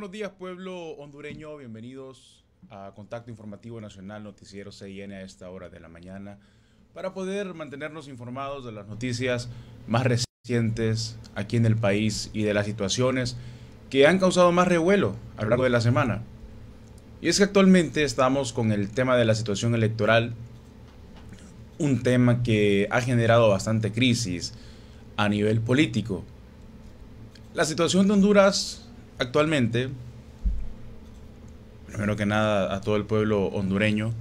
Buenos días, pueblo hondureño. Bienvenidos a Contacto Informativo Nacional, Noticiero CIN a esta hora de la mañana, para poder mantenernos informados de las noticias más recientes aquí en el país y de las situaciones que han causado más revuelo a lo largo de la semana. Y es que actualmente estamos con el tema de la situación electoral, un tema que ha generado bastante crisis a nivel político. La situación de Honduras actualmente, primero que nada a todo el pueblo hondureño,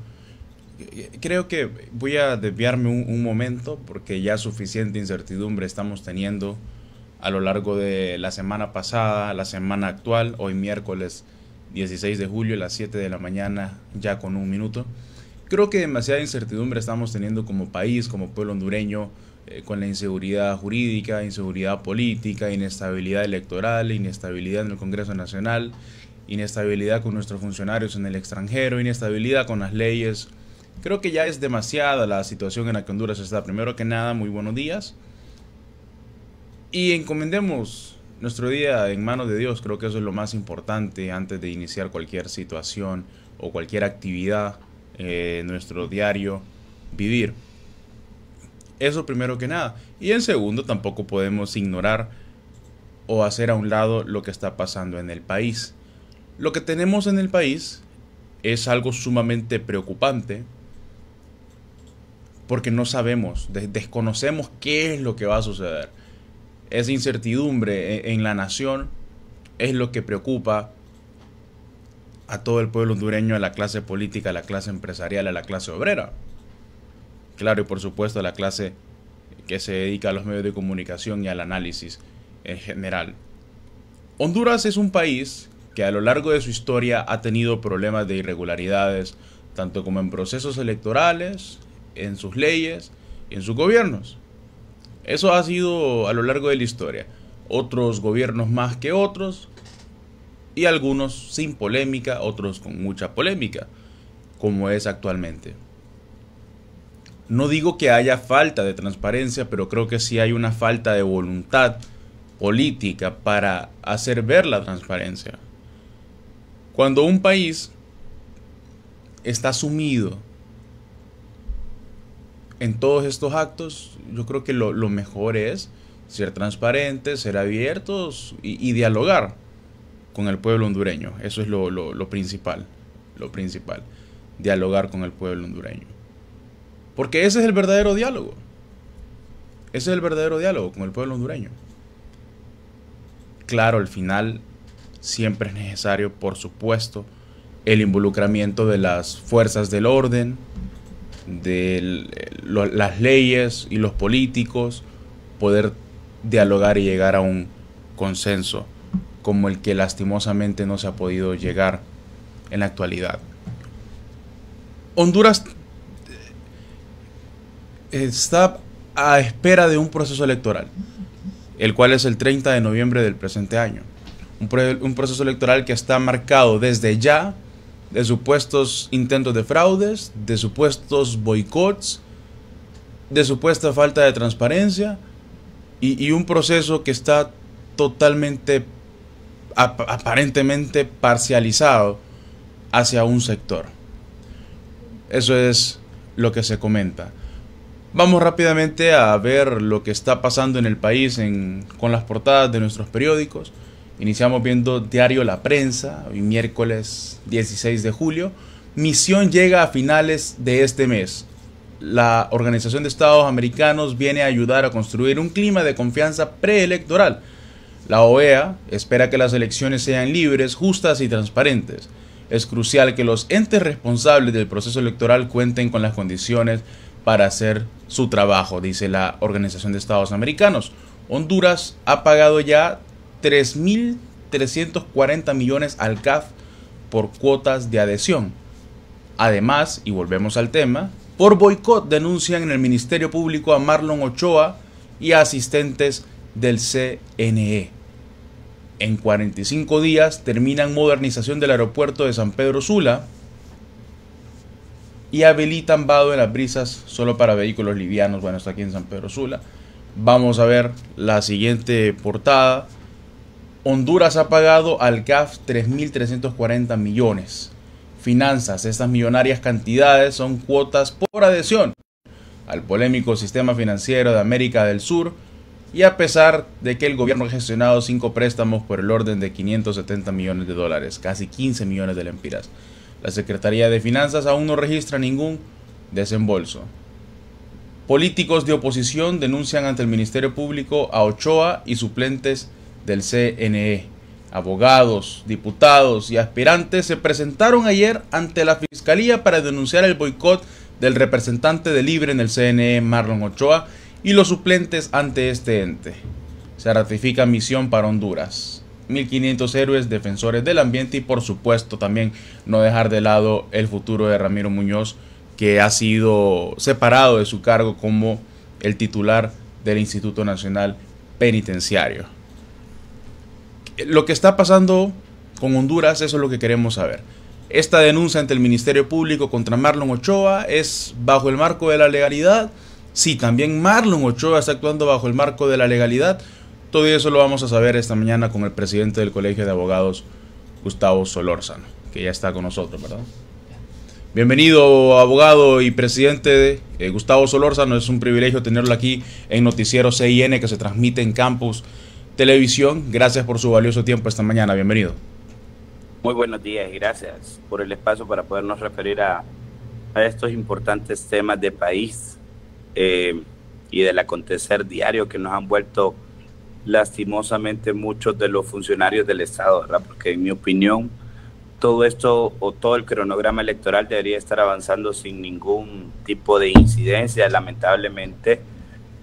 creo que voy a desviarme un momento porque ya suficiente incertidumbre estamos teniendo a lo largo de la semana pasada, la semana actual, hoy miércoles 16 de julio a las 7 de la mañana, ya con un minuto. Creo que demasiada incertidumbre estamos teniendo como país, como pueblo hondureño, con la inseguridad jurídica, inseguridad política, inestabilidad electoral, inestabilidad en el Congreso Nacional, inestabilidad con nuestros funcionarios en el extranjero, inestabilidad con las leyes. Creo que ya es demasiada la situación en la que Honduras está. Primero que nada, muy buenos días. Y encomendemos nuestro día en manos de Dios. Creo que eso es lo más importante antes de iniciar cualquier situación o cualquier actividad en nuestro diario vivir. Eso primero que nada. Y en segundo, tampoco podemos ignorar o hacer a un lado lo que está pasando en el país. Lo que tenemos en el país es algo sumamente preocupante porque no sabemos, desconocemos qué es lo que va a suceder. Esa incertidumbre en la nación es lo que preocupa a todo el pueblo hondureño, a la clase política, a la clase empresarial, a la clase obrera. Claro, y por supuesto a la clase que se dedica a los medios de comunicación y al análisis en general. Honduras es un país que a lo largo de su historia ha tenido problemas de irregularidades, tanto como en procesos electorales, en sus leyes y en sus gobiernos. Eso ha sido a lo largo de la historia. Otros gobiernos más que otros, y algunos sin polémica, otros con mucha polémica, como es actualmente. No digo que haya falta de transparencia, pero creo que sí hay una falta de voluntad política para hacer ver la transparencia. Cuando un país está sumido en todos estos actos, yo creo que lo mejor es ser transparentes, ser abiertos y dialogar con el pueblo hondureño. Eso es lo principal, dialogar con el pueblo hondureño. Porque ese es el verdadero diálogo. Ese es el verdadero diálogo con el pueblo hondureño. Claro, al final siempre es necesario, por supuesto, el involucramiento de las fuerzas del orden, de las leyes y los políticos, poder dialogar y llegar a un consenso como el que lastimosamente no se ha podido llegar en la actualidad. Honduras está a espera de un proceso electoral, el cual es el 30 de noviembre del presente año. Un proceso electoral que está marcado desde ya de supuestos intentos de fraudes, de supuestos boicots, de supuesta falta de transparencia y un proceso que está totalmente, aparentemente parcializado hacia un sector. Eso es lo que se comenta. Vamos rápidamente a ver lo que está pasando en el país con las portadas de nuestros periódicos. Iniciamos viendo Diario La Prensa, hoy miércoles 16 de julio. Misión llega a finales de este mes. La Organización de Estados Americanos viene a ayudar a construir un clima de confianza preelectoral. La OEA espera que las elecciones sean libres, justas y transparentes. Es crucial que los entes responsables del proceso electoral cuenten con las condiciones para hacer su trabajo, dice la Organización de Estados Americanos. Honduras ha pagado ya 3.340 millones al CAF por cuotas de adhesión. Además, y volvemos al tema, por boicot denuncian en el Ministerio Público a Marlon Ochoa y a asistentes del CNE. En 45 días terminan modernización del aeropuerto de San Pedro Sula y habilitan vado en las brisas solo para vehículos livianos. Bueno, está aquí en San Pedro Sula. Vamos a ver la siguiente portada. Honduras ha pagado al CAF 3.340 millones. Finanzas, estas millonarias cantidades son cuotas por adhesión al polémico sistema financiero de América del Sur, y a pesar de que el gobierno ha gestionado 5 préstamos por el orden de 570 millones de dólares, casi 15 millones de lempiras, la Secretaría de Finanzas aún no registra ningún desembolso. Políticos de oposición denuncian ante el Ministerio Público a Ochoa y suplentes del CNE. Abogados, diputados y aspirantes se presentaron ayer ante la Fiscalía para denunciar el boicot del representante de Libre en el CNE, Marlon Ochoa, y los suplentes ante este ente. Se ratifica misión para Honduras. 1.500 héroes defensores del ambiente y, por supuesto, también no dejar de lado el futuro de Ramiro Muñoz, que ha sido separado de su cargo como el titular del Instituto Nacional Penitenciario. Lo que está pasando con Honduras, eso es lo que queremos saber. Esta denuncia ante el Ministerio Público contra Marlon Ochoa es bajo el marco de la legalidad. Sí, también Marlon Ochoa está actuando bajo el marco de la legalidad. Todo eso lo vamos a saber esta mañana con el presidente del Colegio de Abogados, Gustavo Solórzano, que ya está con nosotros, ¿verdad? Bienvenido, abogado y presidente Gustavo Solórzano. Es un privilegio tenerlo aquí en Noticiero CIN, que se transmite en Campus Televisión. Gracias por su valioso tiempo esta mañana. Bienvenido. Muy buenos días y gracias por el espacio para podernos referir a estos importantes temas de país y del acontecer diario que nos han vuelto lastimosamente muchos de los funcionarios del Estado, ¿verdad? Porque en mi opinión todo esto o todo el cronograma electoral debería estar avanzando sin ningún tipo de incidencia. Lamentablemente,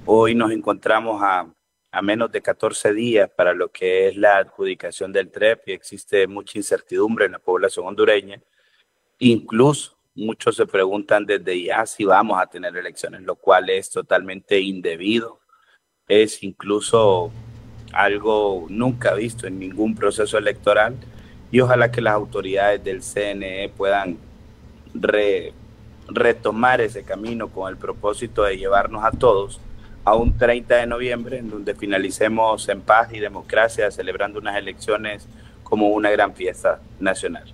hoy nos encontramos a menos de 14 días para lo que es la adjudicación del TREP y existe mucha incertidumbre en la población hondureña. Incluso muchos se preguntan desde ya si vamos a tener elecciones, lo cual es totalmente indebido. Es incluso algo nunca visto en ningún proceso electoral. Y ojalá que las autoridades del CNE puedan retomar ese camino con el propósito de llevarnos a todos a un 30 de noviembre en donde finalicemos en paz y democracia, celebrando unas elecciones como una gran fiesta nacional.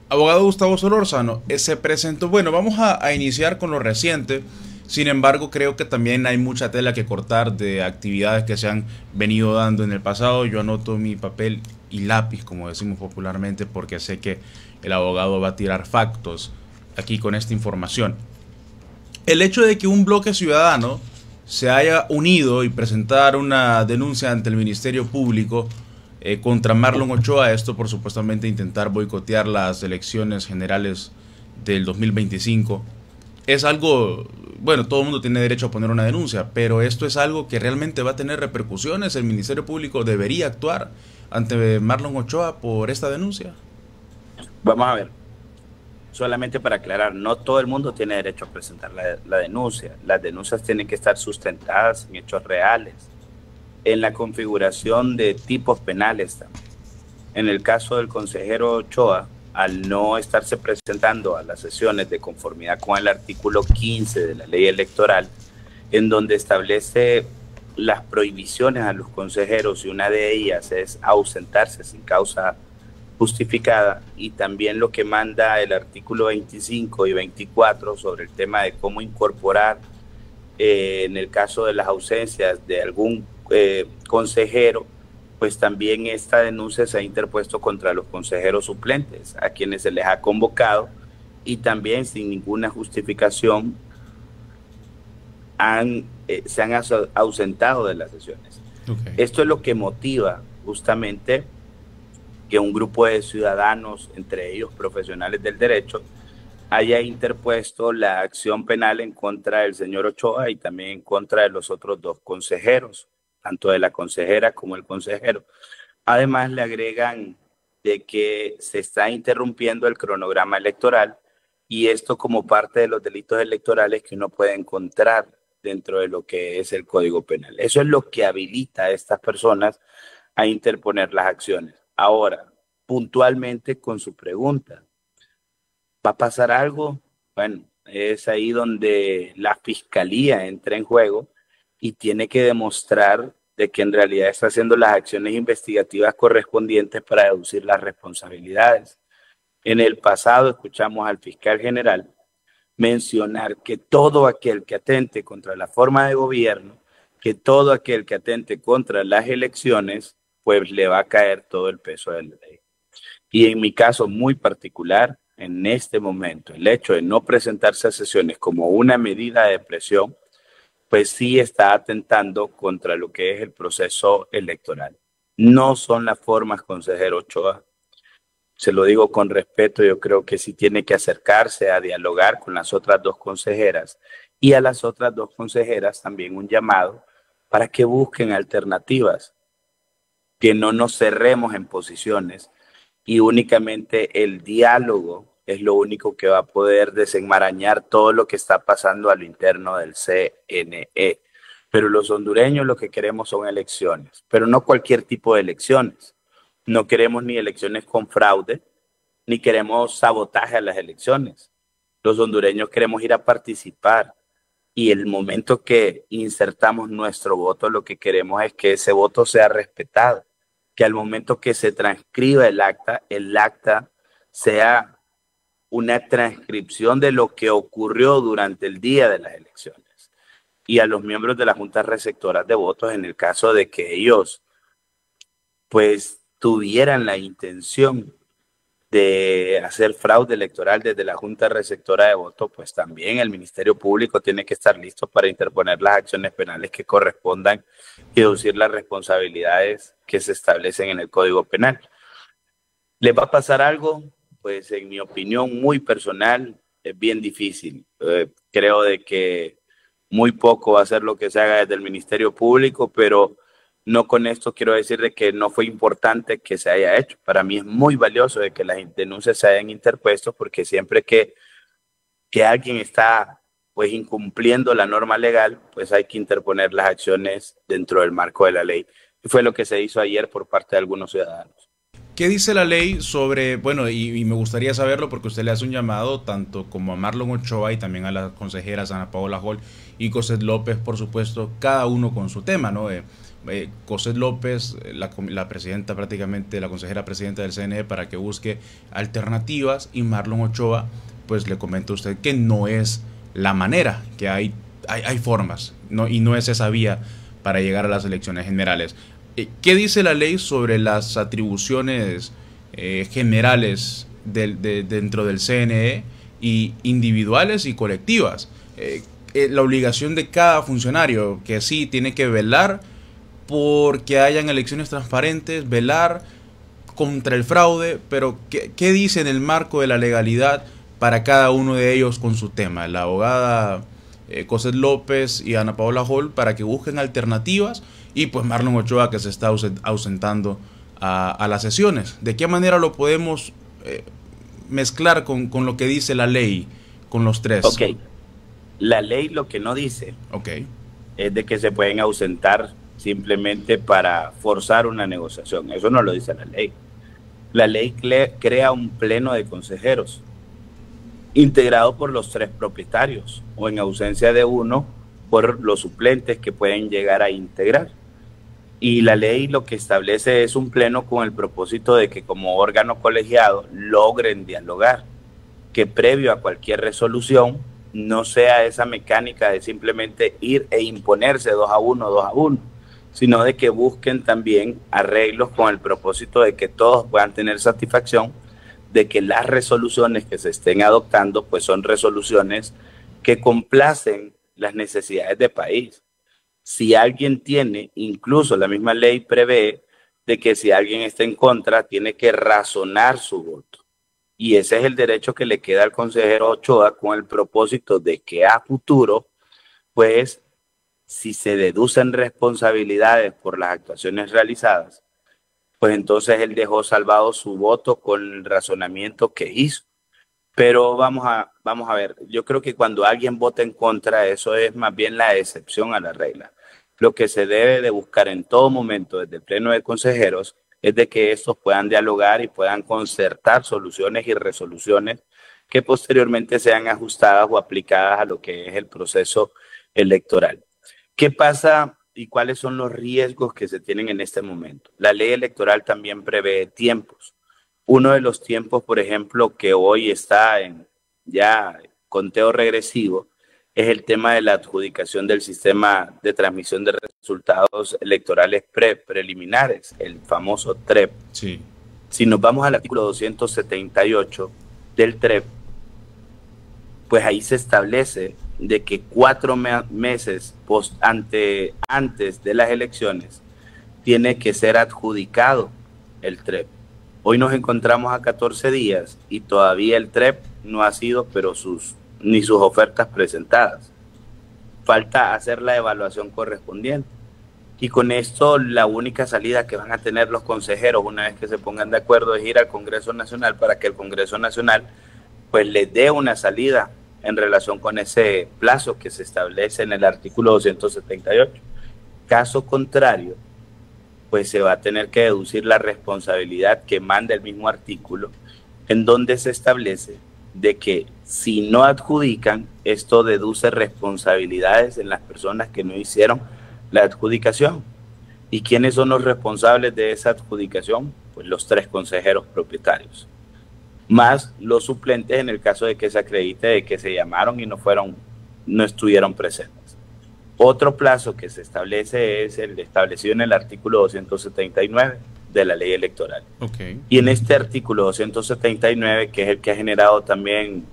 Abogado Gustavo Solórzano, se presentó, bueno, vamos a iniciar con lo reciente. Sin embargo, creo que también hay mucha tela que cortar de actividades que se han venido dando en el pasado. Yo anoto mi papel y lápiz, como decimos popularmente, porque sé que el abogado va a tirar factos aquí con esta información. El hecho de que un bloque ciudadano se haya unido y presentar una denuncia ante el Ministerio Público contra Marlon Ochoa, esto por supuestamente intentar boicotear las elecciones generales del 2025, es algo, bueno, todo el mundo tiene derecho a poner una denuncia, pero esto es algo que realmente va a tener repercusiones. El Ministerio Público debería actuar ante Marlon Ochoa por esta denuncia. Vamos a ver, solamente para aclarar, no todo el mundo tiene derecho a presentar la denuncia. Las denuncias tienen que estar sustentadas en hechos reales, en la configuración de tipos penales también. En el caso del consejero Ochoa, al no estarse presentando a las sesiones de conformidad con el artículo 15 de la ley electoral, en donde establece las prohibiciones a los consejeros, y una de ellas es ausentarse sin causa justificada, y también lo que manda el artículo 25 y 24 sobre el tema de cómo incorporar en el caso de las ausencias de algún consejero, pues también esta denuncia se ha interpuesto contra los consejeros suplentes, a quienes se les ha convocado y también sin ninguna justificación se han ausentado de las sesiones. Okay. Esto es lo que motiva justamente que un grupo de ciudadanos, entre ellos profesionales del derecho, haya interpuesto la acción penal en contra del señor Ochoa y también en contra de los otros dos consejeros, tanto de la consejera como el consejero. Además, le agregan de que se está interrumpiendo el cronograma electoral, y esto como parte de los delitos electorales que uno puede encontrar dentro de lo que es el Código Penal. Eso es lo que habilita a estas personas a interponer las acciones. Ahora, puntualmente con su pregunta, ¿va a pasar algo? Bueno, es ahí donde la fiscalía entra en juego y tiene que demostrar de que en realidad está haciendo las acciones investigativas correspondientes para deducir las responsabilidades. En el pasado escuchamos al fiscal general mencionar que todo aquel que atente contra la forma de gobierno, que todo aquel que atente contra las elecciones, pues le va a caer todo el peso de la ley. Y en mi caso muy particular, en este momento, el hecho de no presentarse a sesiones como una medida de presión, pues sí está atentando contra lo que es el proceso electoral. No son las formas, consejero Ochoa. Se lo digo con respeto, yo creo que sí tiene que acercarse a dialogar con las otras dos consejeras y a las otras dos consejeras también un llamado para que busquen alternativas, que no nos cerremos en posiciones y únicamente el diálogo es lo único que va a poder desenmarañar todo lo que está pasando a lo interno del CNE. Pero los hondureños lo que queremos son elecciones, pero no cualquier tipo de elecciones. No queremos ni elecciones con fraude, ni queremos sabotaje a las elecciones. Los hondureños queremos ir a participar y el momento que insertamos nuestro voto, lo que queremos es que ese voto sea respetado, que al momento que se transcriba el acta sea una transcripción de lo que ocurrió durante el día de las elecciones. Y a los miembros de las juntas receptoras de votos, en el caso de que ellos pues tuvieran la intención de hacer fraude electoral desde la Junta Receptora de Votos, pues también el Ministerio Público tiene que estar listo para interponer las acciones penales que correspondan y deducir las responsabilidades que se establecen en el Código Penal. ¿Les va a pasar algo? Pues en mi opinión muy personal es bien difícil. Creo de que muy poco va a ser lo que se haga desde el Ministerio Público, pero no con esto quiero decir de que no fue importante que se haya hecho. Para mí es muy valioso de que las denuncias se hayan interpuesto porque siempre que alguien está pues incumpliendo la norma legal, pues hay que interponer las acciones dentro del marco de la ley. Y fue lo que se hizo ayer por parte de algunos ciudadanos. ¿Qué dice la ley sobre, bueno, y me gustaría saberlo porque usted le hace un llamado tanto como a Marlon Ochoa y también a las consejeras Ana Paola Hall y Cosette López, por supuesto, cada uno con su tema, ¿no? Cosette López, la presidenta prácticamente, la consejera presidenta del CNE, para que busque alternativas, y Marlon Ochoa, pues le comenta a usted que no es la manera, que hay formas, ¿no? Y no es esa vía para llegar a las elecciones generales. ¿Qué dice la ley sobre las atribuciones generales dentro del CNE, y individuales y colectivas? La obligación de cada funcionario, que sí tiene que velar porque hayan elecciones transparentes, velar contra el fraude, pero ¿qué dice en el marco de la legalidad para cada uno de ellos con su tema? La abogada Cosette López y Ana Paola Hall, para que busquen alternativas, y pues Marlon Ochoa, que se está ausentando a las sesiones. ¿De qué manera lo podemos mezclar con lo que dice la ley, con los tres? Ok, la ley lo que no dice es de que se pueden ausentar simplemente para forzar una negociación. Eso no lo dice la ley. La ley crea un pleno de consejeros integrado por los tres propietarios o, en ausencia de uno, por los suplentes que pueden llegar a integrar. Y la ley lo que establece es un pleno con el propósito de que como órgano colegiado logren dialogar, que previo a cualquier resolución no sea esa mecánica de simplemente ir e imponerse 2-1, sino de que busquen también arreglos con el propósito de que todos puedan tener satisfacción de que las resoluciones que se estén adoptando pues son resoluciones que complacen las necesidades del país. Si alguien tiene, incluso la misma ley prevé de que si alguien está en contra, tiene que razonar su voto. Y ese es el derecho que le queda al consejero Ochoa, con el propósito de que a futuro, pues, si se deducen responsabilidades por las actuaciones realizadas, pues entonces él dejó salvado su voto con el razonamiento que hizo. Pero vamos a ver, yo creo que cuando alguien vota en contra, eso es más bien la excepción a la regla. Lo que se debe de buscar en todo momento desde el pleno de consejeros es de que estos puedan dialogar y puedan concertar soluciones y resoluciones que posteriormente sean ajustadas o aplicadas a lo que es el proceso electoral. ¿Qué pasa y cuáles son los riesgos que se tienen en este momento. La ley electoral también prevé tiempos. Uno de los tiempos, por ejemplo, que hoy está en ya conteo regresivo, es el tema de la adjudicación del sistema de transmisión de resultados electorales preliminares, el famoso TREP. Sí. Si nos vamos al artículo 278 del TREP, pues ahí se establece de que 4 meses antes de las elecciones tiene que ser adjudicado el TREP. Hoy nos encontramos a 14 días y todavía el TREP no ha sido, pero ni sus ofertas presentadas. Falta hacer la evaluación correspondiente. Y con esto la única salida que van a tener los consejeros una vez que se pongan de acuerdo es ir al Congreso Nacional para que el Congreso Nacional pues les dé una salida en relación con ese plazo que se establece en el artículo 278. Caso contrario, pues se va a tener que deducir la responsabilidad que manda el mismo artículo, en donde se establece de que si no adjudican, esto deduce responsabilidades en las personas que no hicieron la adjudicación. ¿Y quiénes son los responsables de esa adjudicación? Pues los 3 consejeros propietarios, más los suplentes en el caso de que se acredite de que se llamaron y no estuvieron presentes. Otro plazo que se establece es el establecido en el artículo 279 de la ley electoral. Okay. Y en este artículo 279, que es el que ha generado también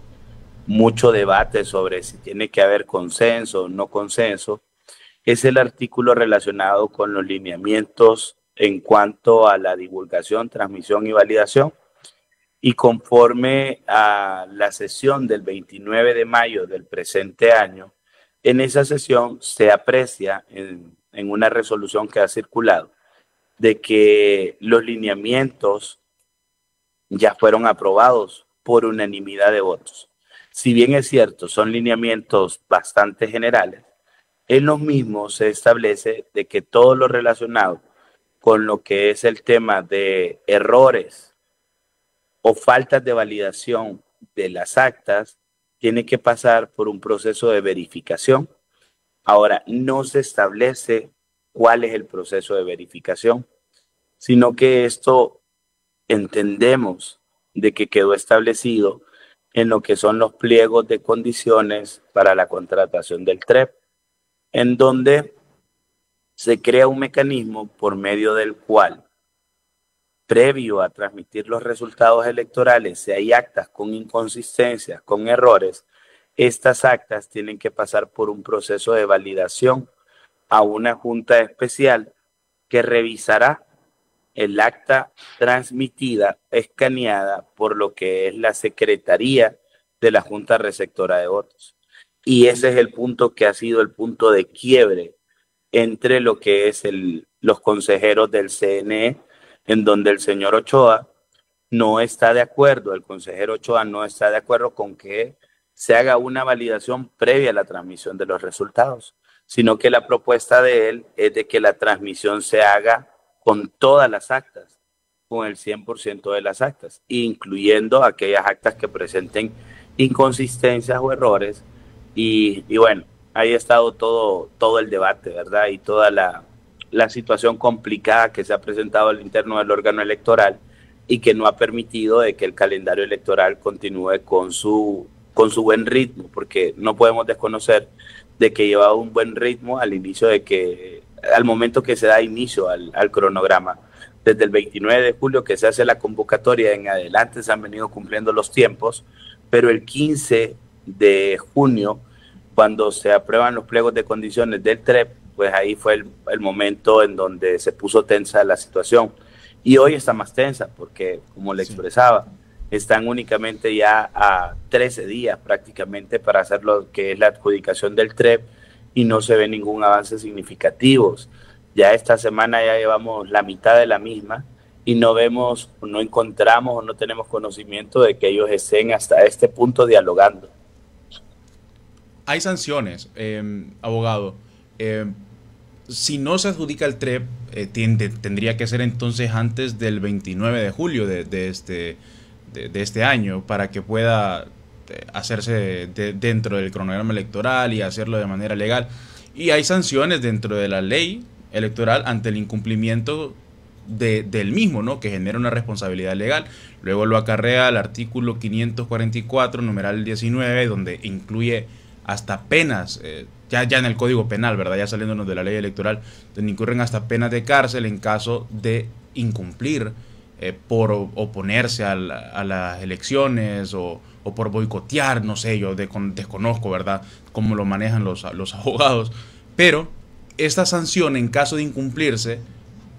mucho debate sobre si tiene que haber consenso o no consenso, es el artículo relacionado con los lineamientos en cuanto a la divulgación, transmisión y validación. Y conforme a la sesión del 29 de mayo del presente año, en esa sesión se aprecia en una resolución que ha circulado de que los lineamientos ya fueron aprobados por unanimidad de votos. Si bien es cierto, son lineamientos bastante generales, en los mismos se establece de que todo lo relacionado con lo que es el tema de errores o faltas de validación de las actas tiene que pasar por un proceso de verificación. Ahora, no se establece cuál es el proceso de verificación, sino que esto entendemos de que quedó establecido en lo que son los pliegos de condiciones para la contratación del TREP, en donde se crea un mecanismo por medio del cual, previo a transmitir los resultados electorales, si hay actas con inconsistencias, con errores, estas actas tienen que pasar por un proceso de validación a una junta especial que revisará el acta transmitida, escaneada por lo que es la Secretaría de la Junta Receptora de Votos. Y ese es el punto que ha sido el punto de quiebre entre lo que es los consejeros del CNE, en donde el señor Ochoa no está de acuerdo, el consejero Ochoa no está de acuerdo con que se haga una validación previa a la transmisión de los resultados, sino que la propuesta de él es de que la transmisión se haga con todas las actas, con el 100% de las actas, incluyendo aquellas actas que presenten inconsistencias o errores. Y bueno, ahí ha estado todo el debate, ¿verdad? Y toda la situación complicada que se ha presentado al interno del órgano electoral y que no ha permitido de que el calendario electoral continúe con su buen ritmo, porque no podemos desconocer de que llevaba un buen ritmo al momento que se da inicio al cronograma. Desde el 29 de julio que se hace la convocatoria en adelante se han venido cumpliendo los tiempos, pero el 15 de junio, cuando se aprueban los pliegos de condiciones del TREP, pues ahí fue el momento en donde se puso tensa la situación. Y hoy está más tensa porque, como le expresaba, están únicamente ya a 13 días prácticamente para hacer lo que es la adjudicación del TREP y no se ve ningún avance significativo. Ya esta semana ya llevamos la mitad de la misma y no encontramos o no tenemos conocimiento de que ellos estén hasta este punto dialogando. Hay sanciones, abogado. Si no se adjudica el TREP, tendría que ser entonces antes del 29 de julio de este año para que pueda hacerse dentro del cronograma electoral y hacerlo de manera legal. Y hay sanciones dentro de la ley electoral ante el incumplimiento del mismo, ¿no? Que genera una responsabilidad legal. Luego lo acarrea el artículo 544, numeral 19, donde incluye hasta penas, ya en el Código Penal, ¿verdad? Ya saliéndonos de la ley electoral, donde incurren hasta penas de cárcel en caso de incumplir por oponerse a las elecciones o por boicotear, no sé, yo desconozco, ¿verdad?, cómo lo manejan los abogados, pero esta sanción en caso de incumplirse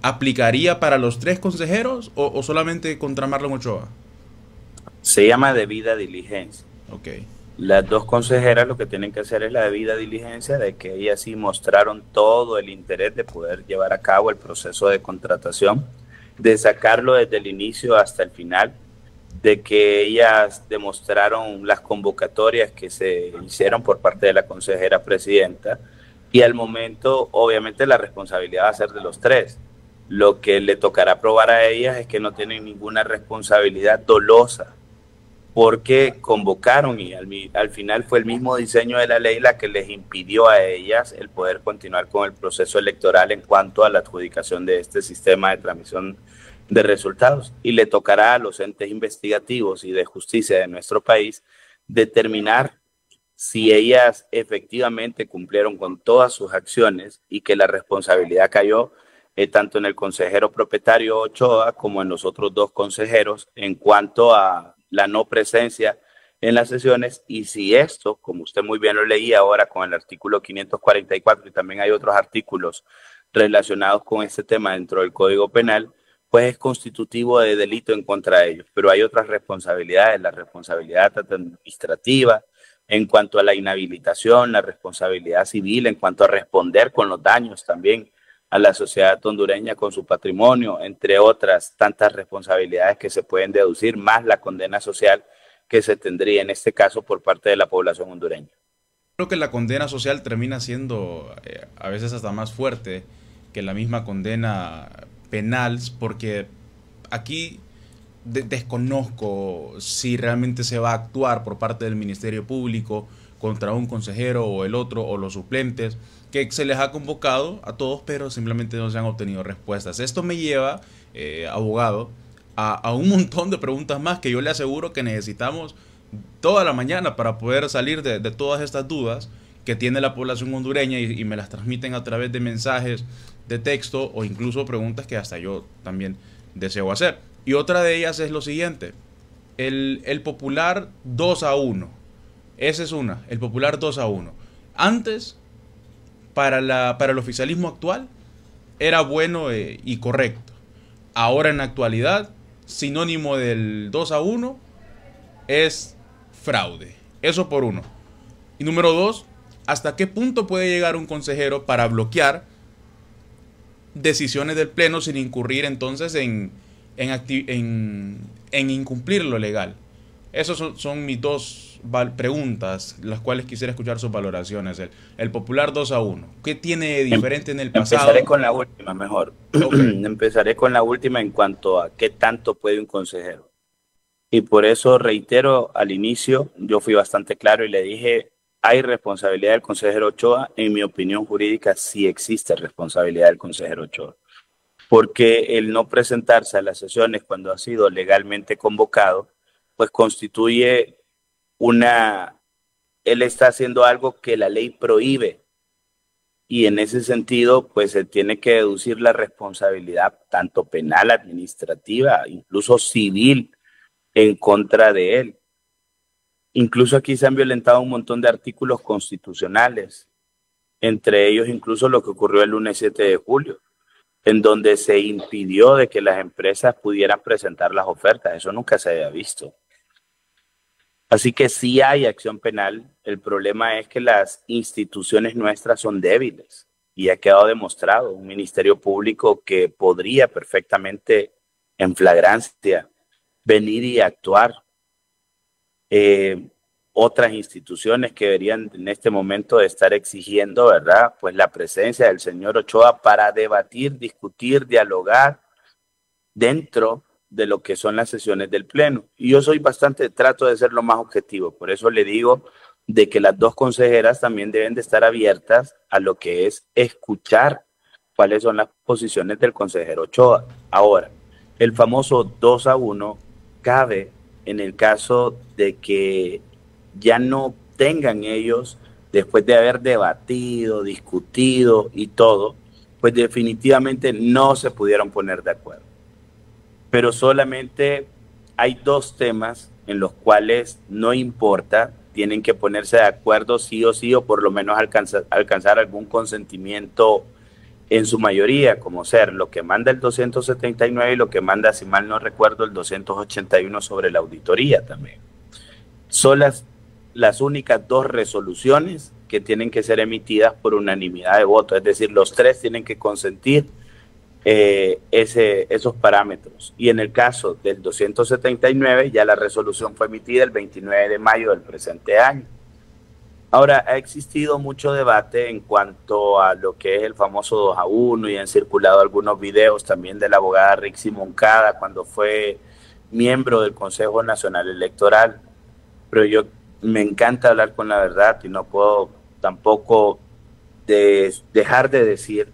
aplicaría para los tres consejeros o solamente contra Marlon Ochoa. Se llama debida diligencia. Ok. Las dos consejeras lo que tienen que hacer es la debida diligencia de que ellas sí mostraron todo el interés de poder llevar a cabo el proceso de contratación, de sacarlo desde el inicio hasta el final, de que ellas demostraron las convocatorias que se hicieron por parte de la consejera presidenta, y al momento obviamente la responsabilidad va a ser de los tres. Lo que le tocará probar a ellas es que no tienen ninguna responsabilidad dolosa, porque convocaron y al final fue el mismo diseño de la ley la que les impidió a ellas el poder continuar con el proceso electoral en cuanto a la adjudicación de este sistema de transmisión de resultados. Y le tocará a los entes investigativos y de justicia de nuestro país determinar si ellas efectivamente cumplieron con todas sus acciones y que la responsabilidad cayó tanto en el consejero propietario Ochoa como en los otros dos consejeros en cuanto a la no presencia en las sesiones, y si esto, como usted muy bien lo leía ahora con el artículo 544, y también hay otros artículos relacionados con este tema dentro del Código Penal, pues es constitutivo de delito en contra de ellos. Pero hay otras responsabilidades, la responsabilidad administrativa en cuanto a la inhabilitación, la responsabilidad civil en cuanto a responder con los daños también a la sociedad hondureña con su patrimonio, entre otras tantas responsabilidades que se pueden deducir, más la condena social que se tendría en este caso por parte de la población hondureña. Creo que la condena social termina siendo a veces hasta más fuerte que la misma condena penal, porque aquí desconozco si realmente se va a actuar por parte del Ministerio Público contra un consejero o el otro o los suplentes, que se les ha convocado a todos, pero simplemente no se han obtenido respuestas. Esto me lleva, abogado, a un montón de preguntas más que yo le aseguro que necesitamos toda la mañana para poder salir de todas estas dudas que tiene la población hondureña y me las transmiten a través de mensajes de texto o incluso preguntas que hasta yo también deseo hacer. Y otra de ellas es lo siguiente: el popular 2-1. Esa es una, el popular 2-1. Antes, para el oficialismo actual, era bueno y correcto. Ahora en la actualidad, sinónimo del 2-1 es fraude. Eso por uno. Y número dos, ¿hasta qué punto puede llegar un consejero para bloquear decisiones del Pleno sin incurrir entonces en incumplir lo legal? Esas son mis dos preguntas, las cuales quisiera escuchar sus valoraciones. El popular 2-1, ¿qué tiene de diferente en el pasado? Empezaré con la última, mejor. Okay. Empezaré con la última en cuanto a qué tanto puede un consejero. Y por eso reitero, al inicio yo fui bastante claro y le dije, hay responsabilidad del consejero Ochoa. En mi opinión jurídica sí existe responsabilidad del consejero Ochoa, porque el no presentarse a las sesiones cuando ha sido legalmente convocado, pues constituye él está haciendo algo que la ley prohíbe, y en ese sentido pues se tiene que deducir la responsabilidad tanto penal, administrativa, incluso civil en contra de él. Incluso aquí se han violentado un montón de artículos constitucionales, entre ellos incluso lo que ocurrió el lunes 7 de julio, en donde se impidió de que las empresas pudieran presentar las ofertas. Eso nunca se había visto. Así que sí hay acción penal. El problema es que las instituciones nuestras son débiles y ha quedado demostrado. Un ministerio público que podría perfectamente en flagrancia venir y actuar. Otras instituciones que deberían en este momento de estar exigiendo, ¿verdad?, pues la presencia del señor Ochoa para debatir, discutir, dialogar dentro de lo que son las sesiones del Pleno. Y yo trato de ser lo más objetivo, por eso le digo, de que las dos consejeras también deben de estar abiertas a lo que es escuchar cuáles son las posiciones del consejero Ochoa. Ahora, el famoso 2-1 cabe en el caso de que ya no tengan ellos, después de haber debatido, discutido y todo, pues definitivamente no se pudieron poner de acuerdo. Pero solamente hay dos temas en los cuales no importa, tienen que ponerse de acuerdo sí o sí, o por lo menos alcanzar algún consentimiento en su mayoría, como ser lo que manda el 279 y lo que manda, si mal no recuerdo, el 281 sobre la auditoría también. Son las únicas dos resoluciones que tienen que ser emitidas por unanimidad de votos, es decir, los tres tienen que consentir esos parámetros. Y en el caso del 279, ya la resolución fue emitida el 29 de mayo del presente año. Ahora, ha existido mucho debate en cuanto a lo que es el famoso 2-1 y han circulado algunos videos también de la abogada Rixi Moncada cuando fue miembro del Consejo Nacional Electoral. Pero yo me encanta hablar con la verdad y no puedo tampoco dejar de decir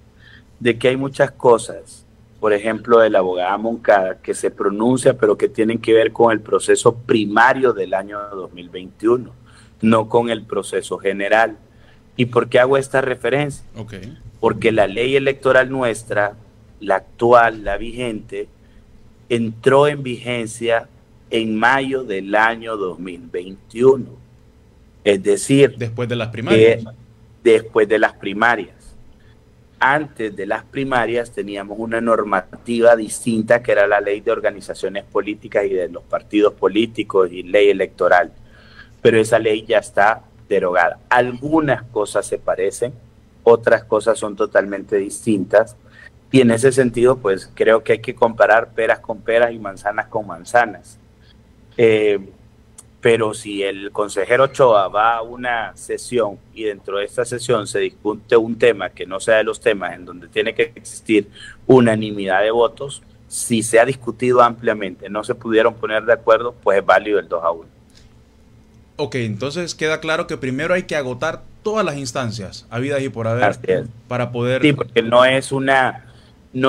de que hay muchas cosas, por ejemplo, de la abogada Moncada, que se pronuncia, pero que tienen que ver con el proceso primario del año 2021, no con el proceso general. ¿Y por qué hago esta referencia? Okay. Porque la ley electoral nuestra, la actual, la vigente, entró en vigencia en mayo del año 2021. Es decir, después de las primarias. Después de las primarias. Antes de las primarias teníamos una normativa distinta que era la ley de organizaciones políticas y de los partidos políticos y ley electoral. Pero esa ley ya está derogada. Algunas cosas se parecen, otras cosas son totalmente distintas. Y en ese sentido, pues creo que hay que comparar peras con peras y manzanas con manzanas. Pero si el consejero Ochoa va a una sesión y dentro de esta sesión se discute un tema que no sea de los temas en donde tiene que existir unanimidad de votos, si se ha discutido ampliamente, no se pudieron poner de acuerdo, pues es válido el 2-1. Ok, entonces queda claro que primero hay que agotar todas las instancias habidas y por haber para poder... Sí, porque no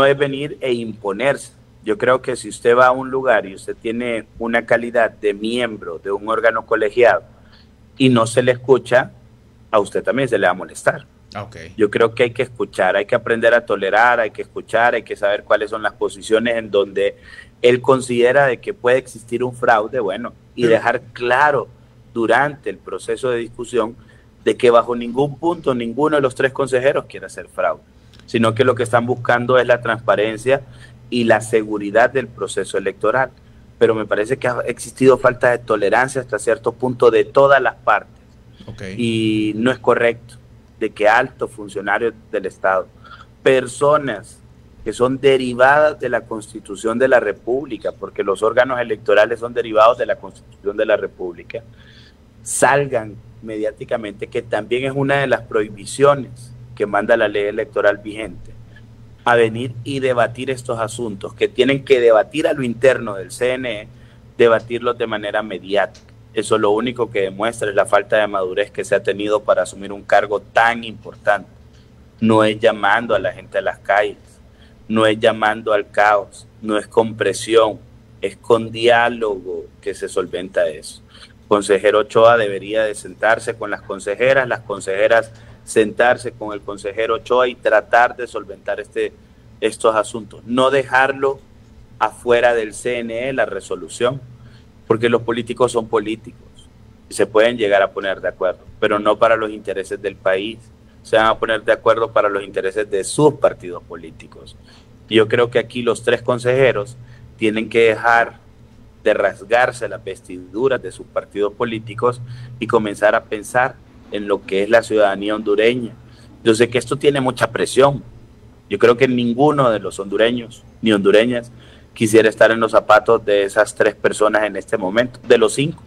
es venir e imponerse. Yo creo que si usted va a un lugar y usted tiene una calidad de miembro de un órgano colegiado y no se le escucha, a usted también se le va a molestar. Okay. Yo creo que hay que escuchar, hay que aprender a tolerar, hay que escuchar, hay que saber cuáles son las posiciones en donde él considera de que puede existir un fraude, bueno, y dejar claro durante el proceso de discusión de que bajo ningún punto ninguno de los tres consejeros quiere hacer fraude, sino que lo que están buscando es la transparencia y la seguridad del proceso electoral. Pero me parece que ha existido falta de tolerancia hasta cierto punto de todas las partes. Okay. Y no es correcto de que altos funcionarios del Estado, personas que son derivadas de la Constitución de la República, porque los órganos electorales son derivados de la Constitución de la República, salgan mediáticamente, que también es una de las prohibiciones que manda la ley electoral vigente, a venir y debatir estos asuntos, que tienen que debatir a lo interno del CNE, debatirlos de manera mediática. Eso lo único que demuestra es la falta de madurez que se ha tenido para asumir un cargo tan importante. No es llamando a la gente a las calles, no es llamando al caos, no es con presión, es con diálogo que se solventa eso. El consejero Ochoa debería de sentarse con las consejeras sentarse con el consejero Ochoa y tratar de solventar estos asuntos. No dejarlo afuera del CNE, la resolución, porque los políticos son políticos y se pueden llegar a poner de acuerdo, pero no para los intereses del país. Se van a poner de acuerdo para los intereses de sus partidos políticos. Y yo creo que aquí los tres consejeros tienen que dejar de rasgarse las vestiduras de sus partidos políticos y comenzar a pensar en lo que es la ciudadanía hondureña. Yo sé que esto tiene mucha presión. Yo creo que ninguno de los hondureños ni hondureñas quisiera estar en los zapatos de esas tres personas en este momento, de los 5.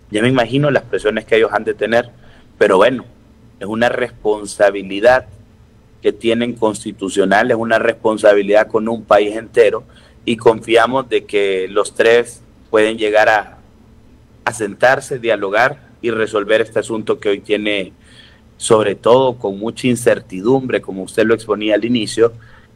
Ya me imagino las presiones que ellos han de tener, pero bueno, es una responsabilidad que tienen constitucional, es una responsabilidad con un país entero y confiamos de que los tres pueden llegar a sentarse, dialogar y resolver este asunto que hoy tiene, sobre todo con mucha incertidumbre, como usted lo exponía al inicio,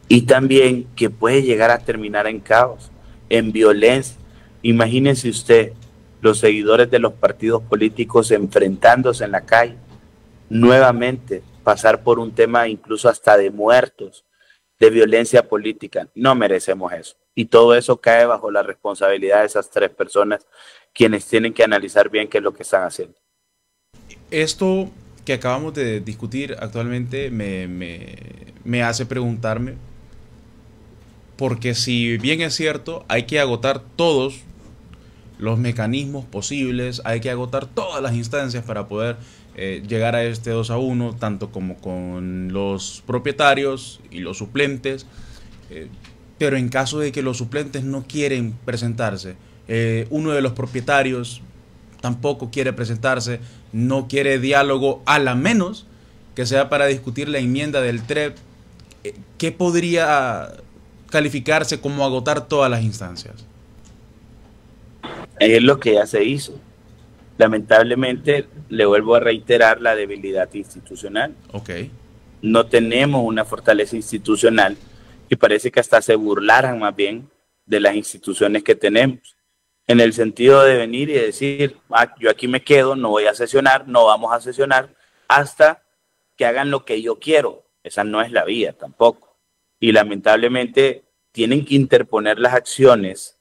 y también que puede llegar a terminar en caos, en violencia. Imagínense usted los seguidores de los partidos políticos enfrentándose en la calle, nuevamente pasar por un tema incluso hasta de muertos, de violencia política. No merecemos eso. Y todo eso cae bajo la responsabilidad de esas tres personas, quienes tienen que analizar bien qué es lo que están haciendo. Esto que acabamos de discutir actualmente me hace preguntarme, porque si bien es cierto, hay que agotar todos los mecanismos posibles, hay que agotar todas las instancias para poder llegar a este 2-1, tanto como con los propietarios y los suplentes, pero en caso de que los suplentes no quieren presentarse, uno de los propietarios tampoco quiere presentarse, no quiere diálogo, a la menos que sea para discutir la enmienda del TREP, ¿qué podría calificarse como agotar todas las instancias? Es lo que ya se hizo. Lamentablemente, le vuelvo a reiterar la debilidad institucional. Okay. No tenemos una fortaleza institucional y parece que hasta se burlaran más bien de las instituciones que tenemos, en el sentido de venir y decir, yo aquí me quedo, no voy a sesionar, no vamos a sesionar hasta que hagan lo que yo quiero. Esa no es la vía tampoco. Y lamentablemente tienen que interponer las acciones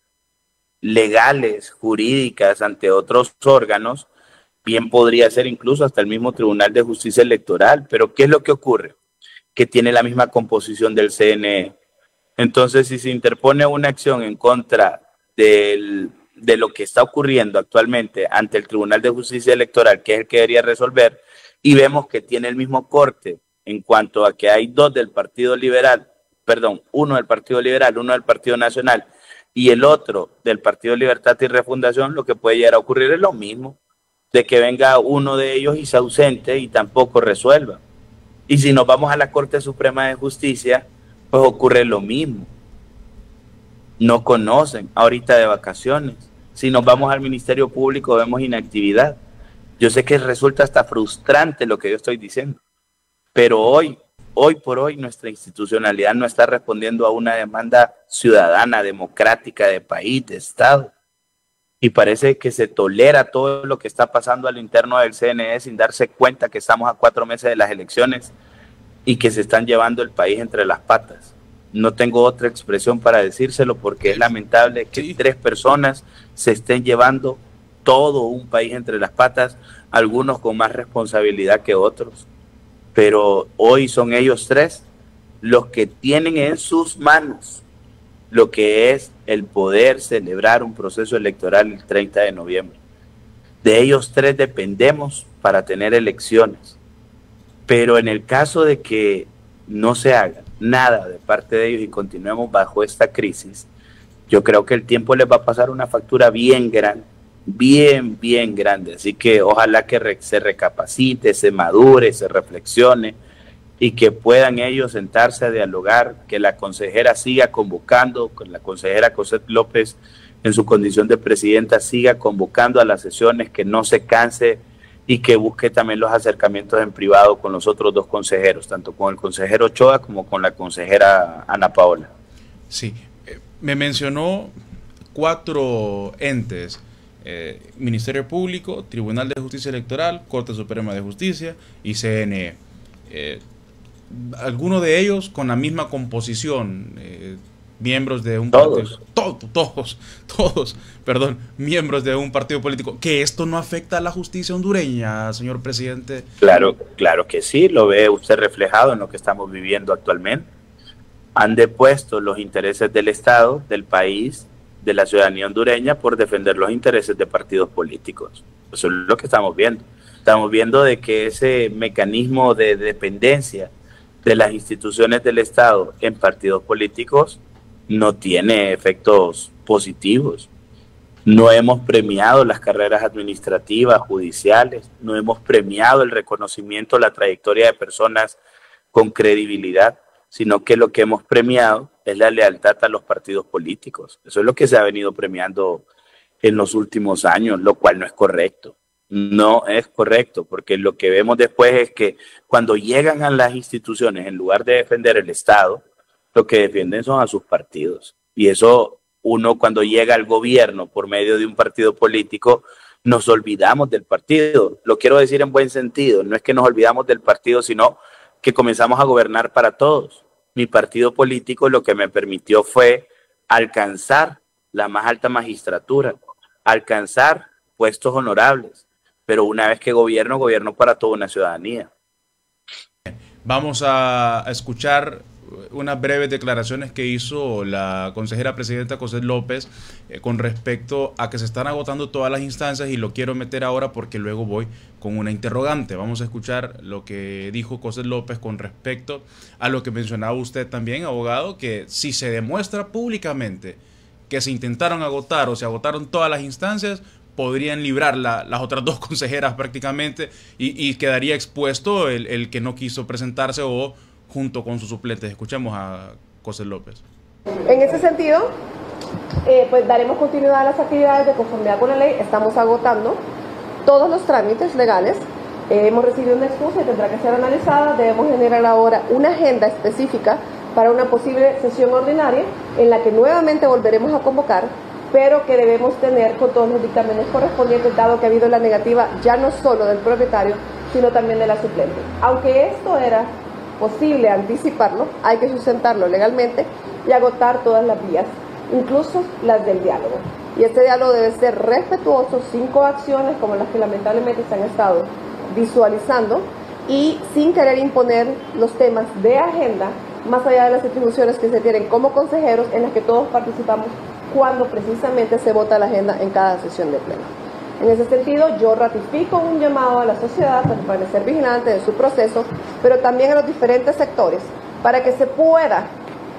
legales, jurídicas, ante otros órganos, bien podría ser incluso hasta el mismo Tribunal de Justicia Electoral. Pero ¿qué es lo que ocurre? Que tiene la misma composición del CNE. Entonces, si se interpone una acción en contra de lo que está ocurriendo actualmente ante el Tribunal de Justicia Electoral, que es el que debería resolver, y vemos que tiene el mismo corte en cuanto a que hay dos del Partido Liberal, perdón, uno del Partido Liberal, uno del Partido Nacional, y el otro del Partido Libertad y Refundación, lo que puede llegar a ocurrir es lo mismo, de que venga uno de ellos y se ausente y tampoco resuelva. Y si nos vamos a la Corte Suprema de Justicia, pues ocurre lo mismo. No conocen, ahorita de vacaciones. Si nos vamos al Ministerio Público, vemos inactividad. Yo sé que resulta hasta frustrante lo que yo estoy diciendo, pero hoy por hoy, nuestra institucionalidad no está respondiendo a una demanda ciudadana, democrática, de país, de Estado. Y parece que se tolera todo lo que está pasando al interno del CNE sin darse cuenta que estamos a 4 meses de las elecciones y que se están llevando el país entre las patas. No tengo otra expresión para decírselo, porque es lamentable que 3 personas se estén llevando todo un país entre las patas, algunos con más responsabilidad que otros. Pero hoy son ellos 3 los que tienen en sus manos lo que es el poder celebrar un proceso electoral el 30 de noviembre. De ellos 3 dependemos para tener elecciones. Pero en el caso de que no se haga nada de parte de ellos y continuemos bajo esta crisis, yo creo que el tiempo les va a pasar una factura bien grande, bien grande. Así que ojalá que se recapacite, se madure, se reflexione y que puedan ellos sentarse a dialogar, que la consejera siga convocando, que la consejera Cosette López en su condición de presidenta siga convocando a las sesiones, que no se canse y que busque también los acercamientos en privado con los otros 2 consejeros, tanto con el consejero Ochoa como con la consejera Ana Paola. Sí, me mencionó 4 entes: Ministerio Público, Tribunal de Justicia Electoral, Corte Suprema de Justicia y CNE. Algunos de ellos con la misma composición, miembros de un partido, todos, perdón, miembros de un partido político. ¿Que esto no afecta a la justicia hondureña, señor presidente? Claro que sí, lo ve usted reflejado en lo que estamos viviendo actualmente. Han depuesto los intereses del Estado, del país, de la ciudadanía hondureña por defender los intereses de partidos políticos. Eso es lo que estamos viendo. Estamos viendo de que ese mecanismo de dependencia de las instituciones del Estado en partidos políticos no tiene efectos positivos. No hemos premiado las carreras administrativas, judiciales, no hemos premiado el reconocimiento, la trayectoria de personas con credibilidad, sino que lo que hemos premiado es la lealtad a los partidos políticos. Eso es lo que se ha venido premiando en los últimos años, lo cual no es correcto. No es correcto, porque lo que vemos después es que cuando llegan a las instituciones, en lugar de defender el Estado, lo que defienden son a sus partidos. Y eso uno cuando llega al gobierno por medio de un partido político, nos olvidamos del partido. Lo quiero decir en buen sentido, no es que nos olvidamos del partido, sino que comenzamos a gobernar para todos. Mi partido político lo que me permitió fue alcanzar la más alta magistratura, alcanzar puestos honorables, pero una vez que gobierno, gobierno para toda una ciudadanía. Vamos a escuchar unas breves declaraciones que hizo la consejera presidenta Cosette López con respecto a que se están agotando todas las instancias, y lo quiero meter ahora porque luego voy con una interrogante. Vamos a escuchar lo que dijo Cosette López con respecto a lo que mencionaba usted también, abogado, que si se demuestra públicamente que se intentaron agotar o se agotaron todas las instancias, podrían librar las otras dos consejeras prácticamente, y quedaría expuesto el que no quiso presentarse o junto con sus suplentes. Escuchemos a Cosette López. En ese sentido, pues daremos continuidad a las actividades de conformidad con la ley. Estamos agotando todos los trámites legales. Hemos recibido una excusa y tendrá que ser analizada. Debemos generar ahora una agenda específica para una posible sesión ordinaria en la que nuevamente volveremos a convocar, pero que debemos tener con todos los dictámenes correspondientes, dado que ha habido la negativa ya no solo del propietario, sino también de la suplente. Aunque esto era posible anticiparlo, hay que sustentarlo legalmente y agotar todas las vías, incluso las del diálogo. Y este diálogo debe ser respetuoso, sin coacciones como las que lamentablemente se han estado visualizando, y sin querer imponer los temas de agenda más allá de las atribuciones que se tienen como consejeros, en las que todos participamos cuando precisamente se vota la agenda en cada sesión de pleno. En ese sentido, yo ratifico un llamado a la sociedad para permanecer vigilante de su proceso, pero también a los diferentes sectores, para que se pueda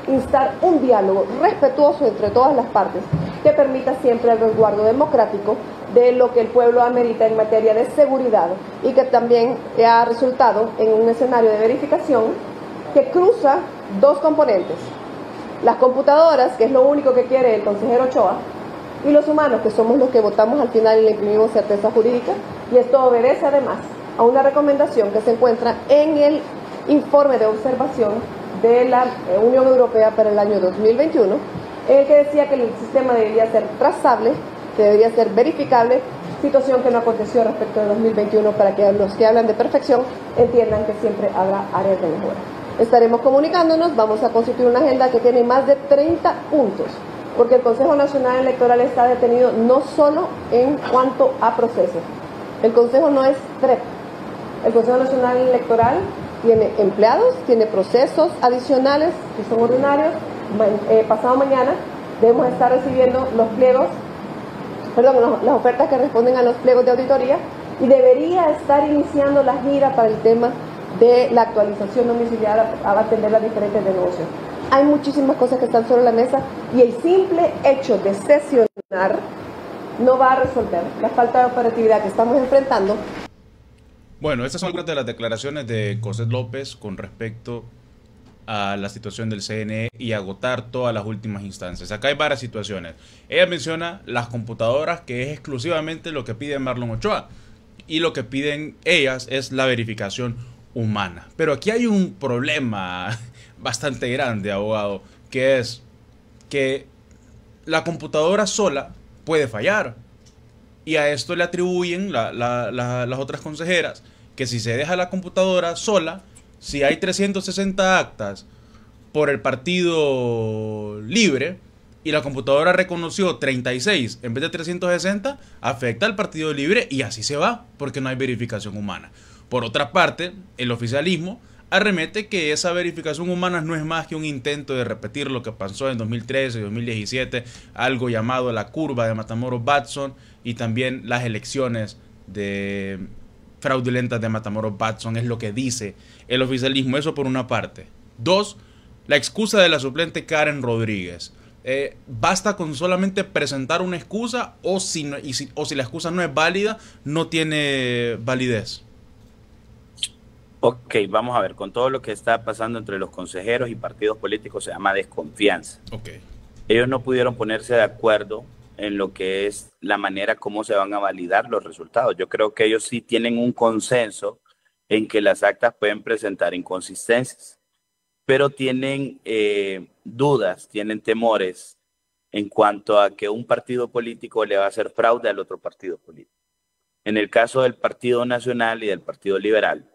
instar un diálogo respetuoso entre todas las partes, que permita siempre el resguardo democrático de lo que el pueblo amerita en materia de seguridad, y que también ha resultado en un escenario de verificación que cruza dos componentes: las computadoras, que es lo único que quiere el consejero Ochoa, y los humanos, que somos los que votamos al final y le imprimimos certeza jurídica. Y esto obedece además a una recomendación que se encuentra en el informe de observación de la Unión Europea para el año 2021, en el que decía que el sistema debería ser trazable, que debería ser verificable, situación que no aconteció respecto de 2021, para que los que hablan de perfección entiendan que siempre habrá áreas de mejora. Estaremos comunicándonos, vamos a constituir una agenda que tiene más de 30 puntos, porque el Consejo Nacional Electoral está detenido no solo en cuanto a procesos. El Consejo no es TREP. El Consejo Nacional Electoral tiene empleados, tiene procesos adicionales que son ordinarios. Pasado mañana debemos estar recibiendo las ofertas que responden a los pliegos de auditoría, y debería estar iniciando la gira para el tema de la actualización domiciliaria a atender las diferentes denuncias. Hay muchísimas cosas que están sobre la mesa, y el simple hecho de sesionar no va a resolver la falta de operatividad que estamos enfrentando. Bueno, estas son algunas de las declaraciones de Cosette López con respecto a la situación del CNE y agotar todas las últimas instancias. Acá hay varias situaciones. Ella menciona las computadoras, que es exclusivamente lo que pide Marlon Ochoa, y lo que piden ellas es la verificación humana. Pero aquí hay un problema bastante grande, abogado, que es que la computadora sola puede fallar, y a esto le atribuyen las otras consejeras que si se deja la computadora sola, si hay 360 actas por el Partido Libre y la computadora reconoció 36 en vez de 360, afecta al Partido Libre, y así se va, porque no hay verificación humana. Por otra parte, el oficialismo arremete que esa verificación humana no es más que un intento de repetir lo que pasó en 2013 y 2017, algo llamado la curva de Matamoros-Watson, y también las elecciones fraudulentas de Matamoros-Watson, es lo que dice el oficialismo. Eso por una parte. Dos, la excusa de la suplente Karen Rodríguez. ¿Basta con solamente presentar una excusa, o si la excusa no es válida, no tiene validez? Ok, vamos a ver, con todo lo que está pasando entre los consejeros y partidos políticos se llama desconfianza. Okay. Ellos no pudieron ponerse de acuerdo en lo que es la manera como se van a validar los resultados. Yo creo que ellos sí tienen un consenso en que las actas pueden presentar inconsistencias, pero tienen dudas, tienen temores en cuanto a que un partido político le va a hacer fraude al otro partido político. En el caso del Partido Nacional y del Partido Liberal,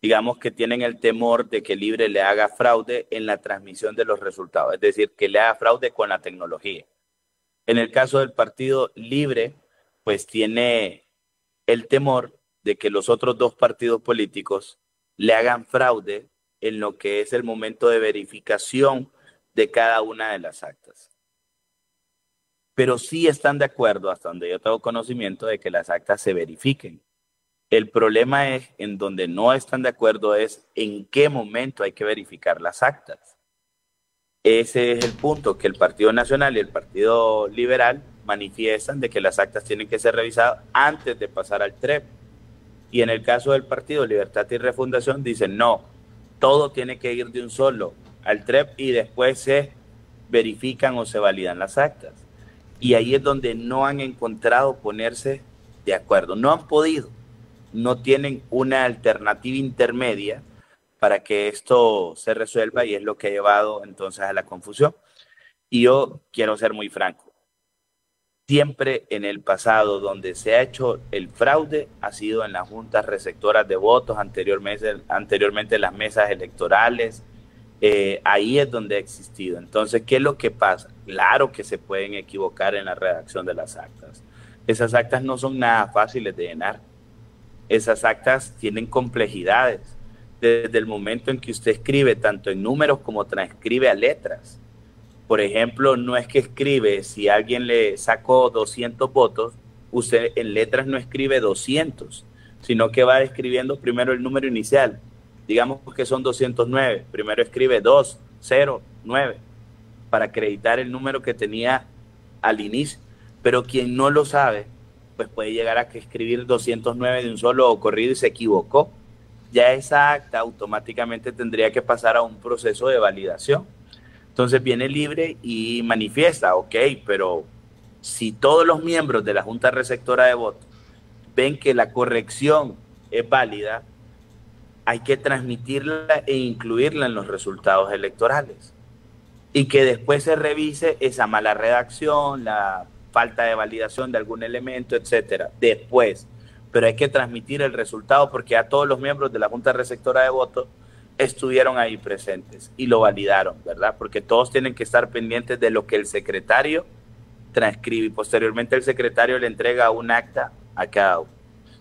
digamos que tienen el temor de que Libre le haga fraude en la transmisión de los resultados, es decir, que le haga fraude con la tecnología. En el caso del Partido Libre, pues tiene el temor de que los otros dos partidos políticos le hagan fraude en lo que es el momento de verificación de cada una de las actas. Pero sí están de acuerdo, hasta donde yo tengo conocimiento, de que las actas se verifiquen. El problema es en donde no están de acuerdo es en qué momento hay que verificar las actas. Ese es el punto que el Partido Nacional y el Partido Liberal manifiestan de que las actas tienen que ser revisadas antes de pasar al TREP. Y en el caso del Partido Libertad y Refundación dicen no, todo tiene que ir de un solo al TREP y después se verifican o se validan las actas. Y ahí es donde no han encontrado ponerse de acuerdo, no han podido, no tienen una alternativa intermedia para que esto se resuelva y es lo que ha llevado entonces a la confusión. Y yo quiero ser muy franco. Siempre en el pasado donde se ha hecho el fraude ha sido en las juntas receptoras de votos, anteriormente las mesas electorales, ahí es donde ha existido. Entonces, ¿qué es lo que pasa? Claro que se pueden equivocar en la redacción de las actas. Esas actas no son nada fáciles de llenar. Esas actas tienen complejidades. Desde el momento en que usted escribe tanto en números como transcribe a letras. Por ejemplo, no es que escribe, si alguien le sacó 200 votos, usted en letras no escribe 200, sino que va escribiendo primero el número inicial. Digamos que son 209, primero escribe 209 para acreditar el número que tenía al inicio. Pero quien no lo sabe, pues puede llegar a que escribir 209 de un solo corrido y se equivocó. Ya esa acta automáticamente tendría que pasar a un proceso de validación. Entonces viene Libre y manifiesta, ok, pero si todos los miembros de la Junta Receptora de Votos ven que la corrección es válida, hay que transmitirla e incluirla en los resultados electorales. Y que después se revise esa mala redacción, la falta de validación de algún elemento, etcétera, después. Pero hay que transmitir el resultado porque ya todos los miembros de la Junta Receptora de Votos estuvieron ahí presentes y lo validaron, ¿verdad? Porque todos tienen que estar pendientes de lo que el secretario transcribe y posteriormente el secretario le entrega un acta a cada uno.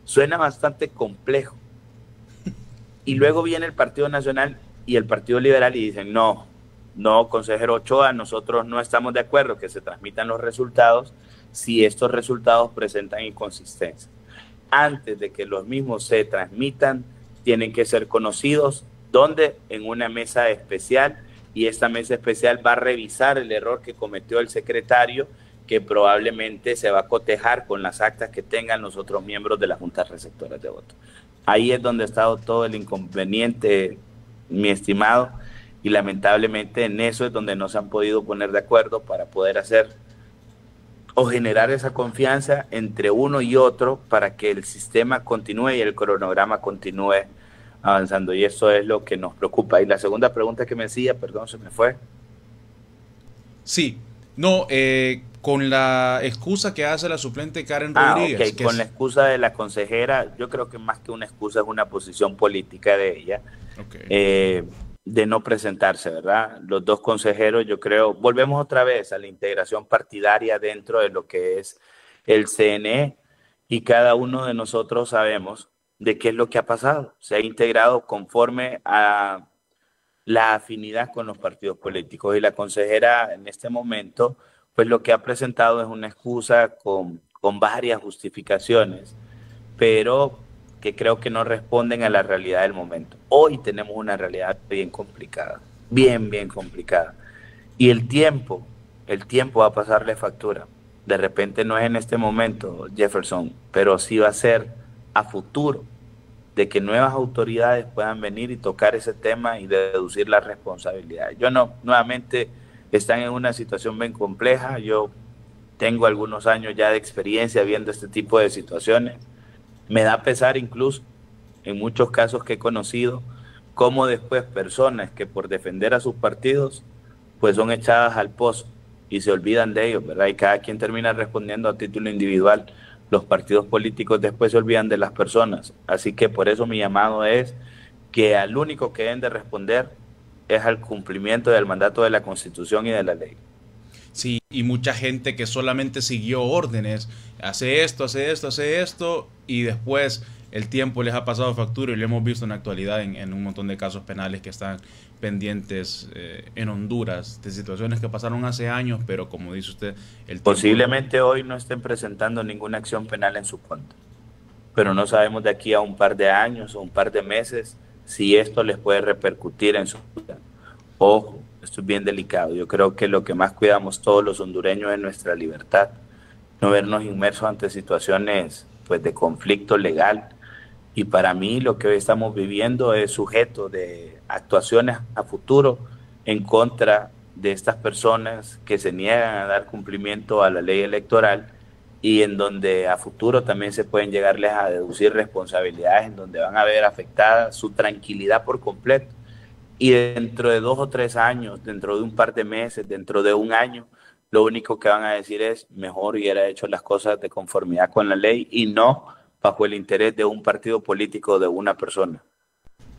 Suena bastante complejo. Y luego viene el Partido Nacional y el Partido Liberal y dicen, no, consejero Ochoa, nosotros no estamos de acuerdo que se transmitan los resultados si estos resultados presentan inconsistencia. Antes de que los mismos se transmitan, tienen que ser conocidos, donde en una mesa especial, y esta mesa especial va a revisar el error que cometió el secretario, que probablemente se va a cotejar con las actas que tengan los otros miembros de las juntas receptoras de votos. Ahí es donde ha estado todo el inconveniente, mi estimado, y lamentablemente en eso es donde no se han podido poner de acuerdo para poder hacer o generar esa confianza entre uno y otro para que el sistema continúe y el cronograma continúe avanzando. Y eso es lo que nos preocupa. Y la segunda pregunta que me hacía, perdón, se me fue. Sí, no, con la excusa que hace la suplente Karen Rodríguez. Okay. Con la excusa de la consejera, yo creo que más que una excusa es una posición política de ella. Okay. De no presentarse, ¿verdad? Los dos consejeros, yo creo, volvemos otra vez a la integración partidaria dentro de lo que es el CNE y cada uno de nosotros sabemos de qué es lo que ha pasado. Se ha integrado conforme a la afinidad con los partidos políticos y la consejera en este momento, pues lo que ha presentado es una excusa con varias justificaciones, pero que creo que no responden a la realidad del momento. Hoy tenemos una realidad bien complicada, bien complicada. Y el tiempo va a pasarle factura. De repente no es en este momento, Jefferson, pero sí va a ser a futuro, de que nuevas autoridades puedan venir y tocar ese tema y deducir las responsabilidades. Nuevamente están en una situación bien compleja. Yo tengo algunos años ya de experiencia viendo este tipo de situaciones. Me da pesar incluso, en muchos casos que he conocido, cómo después personas que por defender a sus partidos, pues son echadas al pozo y se olvidan de ellos, ¿verdad? Y cada quien termina respondiendo a título individual. Los partidos políticos después se olvidan de las personas. Así que por eso mi llamado es que al único que deben de responder es al cumplimiento del mandato de la Constitución y de la ley. Sí, y mucha gente que solamente siguió órdenes, hace esto, hace esto, hace esto, y después el tiempo les ha pasado factura y lo hemos visto en la actualidad en un montón de casos penales que están pendientes en Honduras, de situaciones que pasaron hace años, pero como dice usted, el tiempo... Posiblemente hoy no estén presentando ninguna acción penal en su contra, pero no sabemos de aquí a un par de años o un par de meses si esto les puede repercutir en su vida. Ojo, esto es bien delicado. Yo creo que lo que más cuidamos todos los hondureños es nuestra libertad, no vernos inmersos ante situaciones pues de conflicto legal. Y para mí lo que hoy estamos viviendo es sujeto de actuaciones a futuro en contra de estas personas que se niegan a dar cumplimiento a la ley electoral y en donde a futuro también se pueden llegarles a deducir responsabilidades en donde van a ver afectada su tranquilidad por completo. Y dentro de 2 o 3 años, dentro de un par de meses, dentro de un año, lo único que van a decir es mejor hubiera hecho las cosas de conformidad con la ley y no bajo el interés de un partido político o de una persona.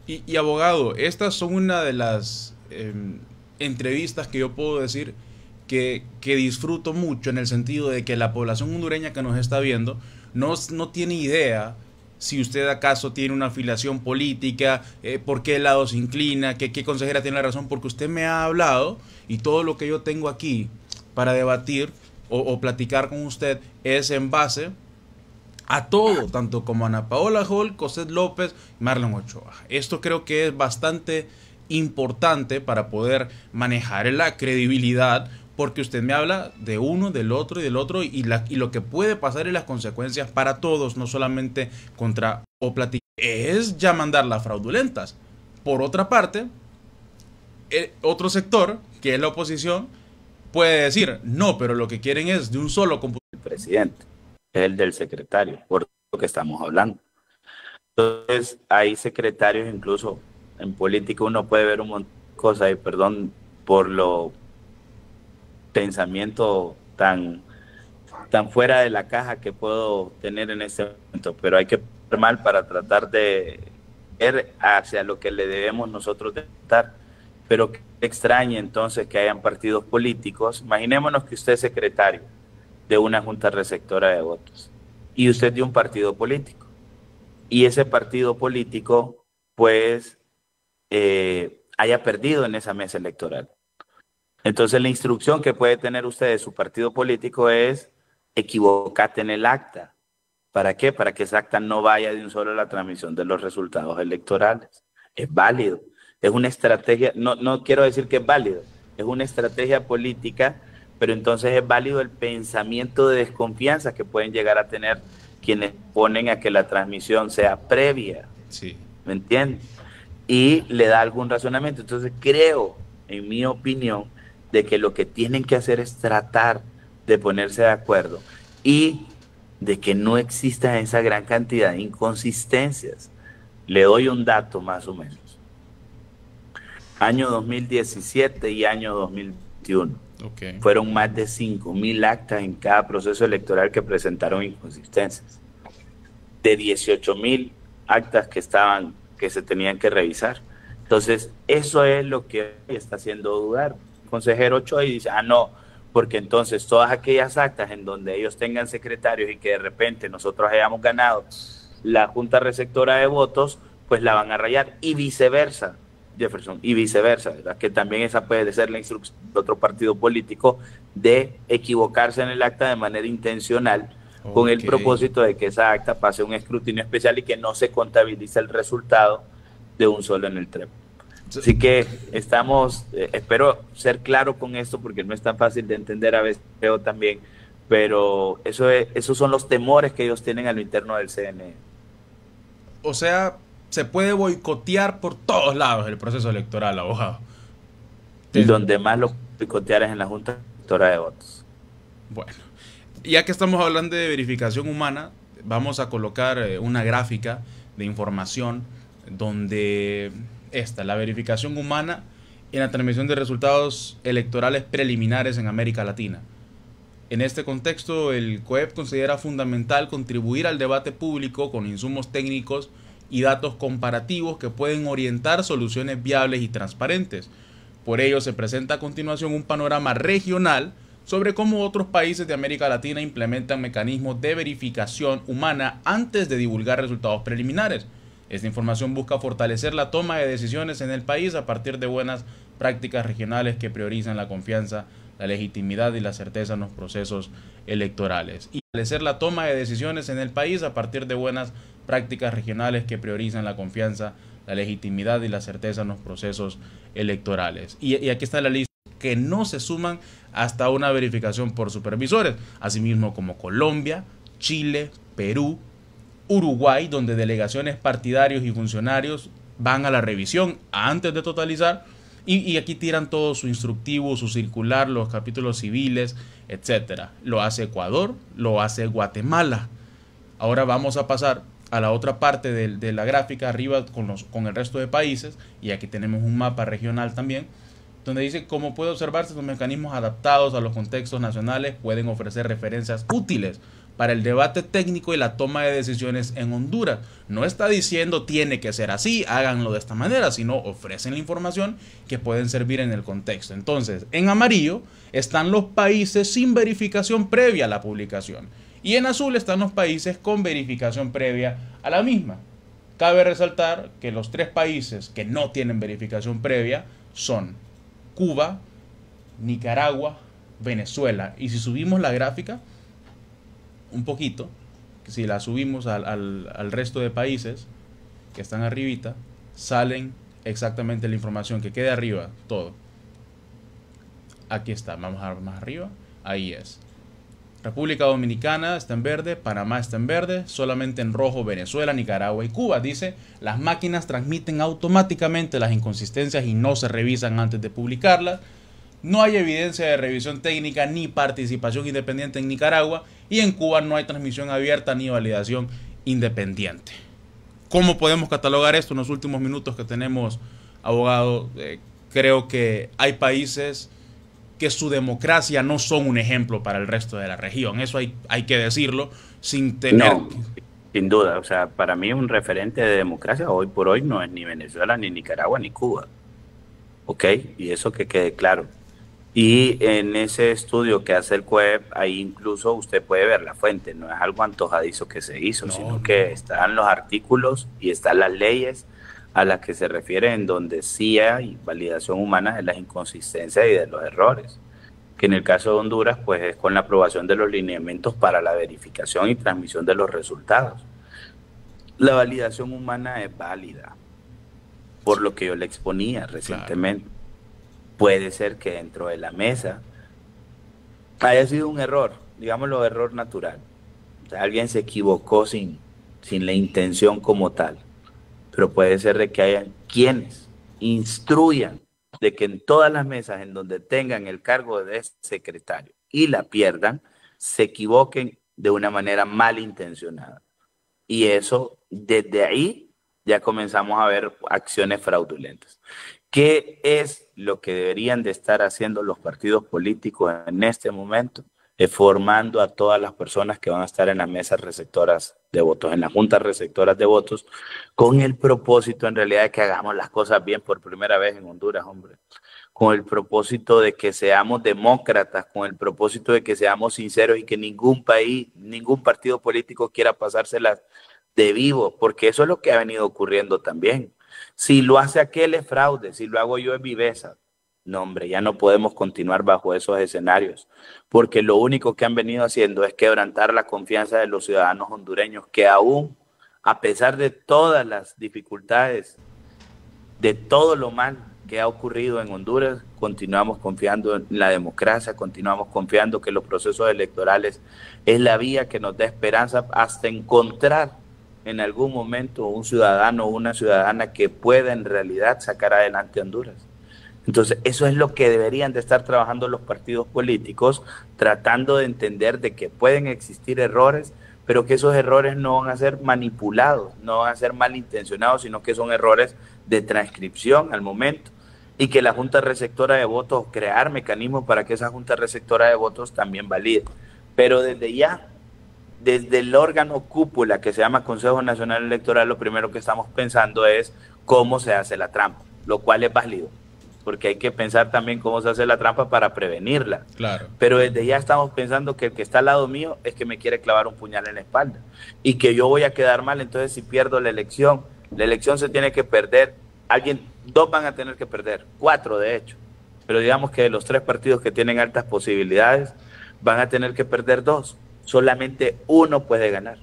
Y abogado, estas son una de las entrevistas que yo puedo decir que disfruto mucho, en el sentido de que la población hondureña que nos está viendo no tiene idea si usted acaso tiene una afiliación política, por qué lado se inclina, qué consejera tiene la razón, porque usted me ha hablado y todo lo que yo tengo aquí para debatir o platicar con usted es en base a todo, tanto como Ana Paola Hall, Cosette López, Marlon Ochoa. Esto creo que es bastante importante para poder manejar la credibilidad, porque usted me habla de uno, del otro y del otro, y lo que puede pasar y las consecuencias para todos, no solamente contra o platicar, es ya mandarlas fraudulentas. Por otra parte, otro sector, que es la oposición, puede decir, no, pero lo que quieren es de un solo computador. El presidente es el del secretario, por lo que estamos hablando. Entonces, hay secretarios, incluso en política uno puede ver un montón de cosas, y perdón por lo pensamiento tan fuera de la caja que puedo tener en este momento, pero hay que ver mal para tratar de ver hacia lo que le debemos nosotros de estar. Pero que extrañe entonces que hayan partidos políticos. Imaginémonos que usted es secretario de una junta receptora de votos y usted de un partido político, y ese partido político pues haya perdido en esa mesa electoral. Entonces la instrucción que puede tener usted de su partido político es equivocate en el acta. ¿Para qué? Para que esa acta no vaya de un solo a la transmisión de los resultados electorales. Es válido. Es una estrategia, no quiero decir que es válido, es una estrategia política, pero entonces es válido el pensamiento de desconfianza que pueden llegar a tener quienes ponen a que la transmisión sea previa. Sí. ¿Me entiendes? Y le da algún razonamiento. Entonces creo, en mi opinión, de que lo que tienen que hacer es tratar de ponerse de acuerdo y de que no exista esa gran cantidad de inconsistencias. Le doy un dato más o menos. Año 2017 y año 2021. Okay. Fueron más de 5,000 actas en cada proceso electoral que presentaron inconsistencias. De 18,000 actas que se tenían que revisar. Entonces, eso es lo que está haciendo dudar. El consejero Ochoa dice, no, porque entonces todas aquellas actas en donde ellos tengan secretarios y que de repente nosotros hayamos ganado la junta receptora de votos, pues la van a rayar, y viceversa, Jefferson, y viceversa, ¿verdad? Que también esa puede ser la instrucción de otro partido político de equivocarse en el acta de manera intencional, con el propósito de que esa acta pase un escrutinio especial y que no se contabilice el resultado de un solo en el TREP. Así que espero ser claro con esto, porque no es tan fácil de entender a veces, creo también, pero esos son los temores que ellos tienen a lo interno del CNE. O sea, se puede boicotear por todos lados el proceso electoral, abogado. Y donde más lo boicotear es en la Junta Receptora de Votos. Bueno, ya que estamos hablando de verificación humana, vamos a colocar una gráfica de información donde la verificación humana en la transmisión de resultados electorales preliminares en América Latina. En este contexto, el COEP considera fundamental contribuir al debate público con insumos técnicos y datos comparativos que pueden orientar soluciones viables y transparentes. Por ello, se presenta a continuación un panorama regional sobre cómo otros países de América Latina implementan mecanismos de verificación humana antes de divulgar resultados preliminares. Esta información busca fortalecer la toma de decisiones en el país a partir de buenas prácticas regionales que priorizan la confianza, la legitimidad y la certeza en los procesos electorales. Y fortalecer la toma de decisiones en el país a partir de buenas prácticas regionales que priorizan la confianza, la legitimidad y la certeza en los procesos electorales. Y aquí está la lista que no se suman hasta una verificación por supervisores, asimismo como Colombia, Chile, Perú, Uruguay, donde delegaciones partidarios y funcionarios van a la revisión antes de totalizar, y aquí tiran todo su instructivo, su circular, los capítulos civiles, etcétera. Lo hace Ecuador, lo hace Guatemala. Ahora vamos a pasar a la otra parte de la gráfica, arriba con el resto de países, y aquí tenemos un mapa regional también, donde dice: como puede observarse, los mecanismos adaptados a los contextos nacionales pueden ofrecer referencias útiles para el debate técnico y la toma de decisiones en Honduras. No está diciendo tiene que ser así, háganlo de esta manera, sino ofrecen la información que pueden servir en el contexto. Entonces, en amarillo están los países sin verificación previa a la publicación, y en azul están los países con verificación previa a la misma. Cabe resaltar que los 3 países que no tienen verificación previa son Cuba, Nicaragua, Venezuela. Y si subimos la gráfica un poquito, si la subimos al resto de países que están arribita, salen exactamente la información que quede arriba, todo. Aquí está, vamos a ver más arriba, ahí es. República Dominicana está en verde, Panamá está en verde, solamente en rojo Venezuela, Nicaragua y Cuba. Dice: las máquinas transmiten automáticamente las inconsistencias y no se revisan antes de publicarlas. No hay evidencia de revisión técnica ni participación independiente en Nicaragua, y en Cuba no hay transmisión abierta ni validación independiente. ¿Cómo podemos catalogar esto en los últimos minutos que tenemos, abogado? Creo que hay países que su democracia no son un ejemplo para el resto de la región. Eso hay que decirlo sin tener... No, sin duda. O sea, para mí un referente de democracia hoy por hoy no es ni Venezuela, ni Nicaragua, ni Cuba. ¿Ok? Y eso que quede claro. Y en ese estudio que hace el COEP, ahí incluso usted puede ver la fuente. No es algo antojadizo que se hizo, sino que están los artículos y están las leyes a las que se refiere, en donde sí hay validación humana de las inconsistencias y de los errores, que en el caso de Honduras pues es con la aprobación de los lineamientos para la verificación y transmisión de los resultados. La validación humana es válida, por lo que yo le exponía recientemente. Claro. Puede ser que dentro de la mesa haya sido un error, digámoslo, error natural. O sea, alguien se equivocó sin la intención como tal. Pero puede ser de que hayan quienes instruyan de que en todas las mesas en donde tengan el cargo de secretario y la pierdan, se equivoquen de una manera malintencionada. Y eso, desde ahí, ya comenzamos a ver acciones fraudulentas. ¿Qué es lo que deberían de estar haciendo los partidos políticos en este momento? Formando a todas las personas que van a estar en las mesas receptoras de votos, en las juntas receptoras de votos, con el propósito en realidad de que hagamos las cosas bien por primera vez en Honduras, hombre. Con el propósito de que seamos demócratas, con el propósito de que seamos sinceros y que ningún país, ningún partido político quiera pasárselas de vivo, porque eso es lo que ha venido ocurriendo también. Si lo hace aquel es fraude, si lo hago yo es viveza. No, hombre, ya no podemos continuar bajo esos escenarios, porque lo único que han venido haciendo es quebrantar la confianza de los ciudadanos hondureños, que aún, a pesar de todas las dificultades, de todo lo mal que ha ocurrido en Honduras, continuamos confiando en la democracia, continuamos confiando que los procesos electorales es la vía que nos da esperanza hasta encontrar en algún momento un ciudadano o una ciudadana que pueda en realidad sacar adelante Honduras. Entonces, eso es lo que deberían de estar trabajando los partidos políticos, tratando de entender de que pueden existir errores, pero que esos errores no van a ser manipulados, no van a ser malintencionados, sino que son errores de transcripción al momento, y que la Junta Receptora de Votos, crear mecanismos para que esa Junta Receptora de Votos también valide. Pero desde ya, desde el órgano cúpula que se llama Consejo Nacional Electoral, lo primero que estamos pensando es cómo se hace la trampa, lo cual es válido, porque hay que pensar también cómo se hace la trampa para prevenirla. Claro. Pero desde ya estamos pensando que el que está al lado mío es que me quiere clavar un puñal en la espalda y que yo voy a quedar mal, entonces si pierdo la elección se tiene que perder, dos van a tener que perder, 4 de hecho, pero digamos que de los 3 partidos que tienen altas posibilidades, van a tener que perder 2, solamente uno puede ganar.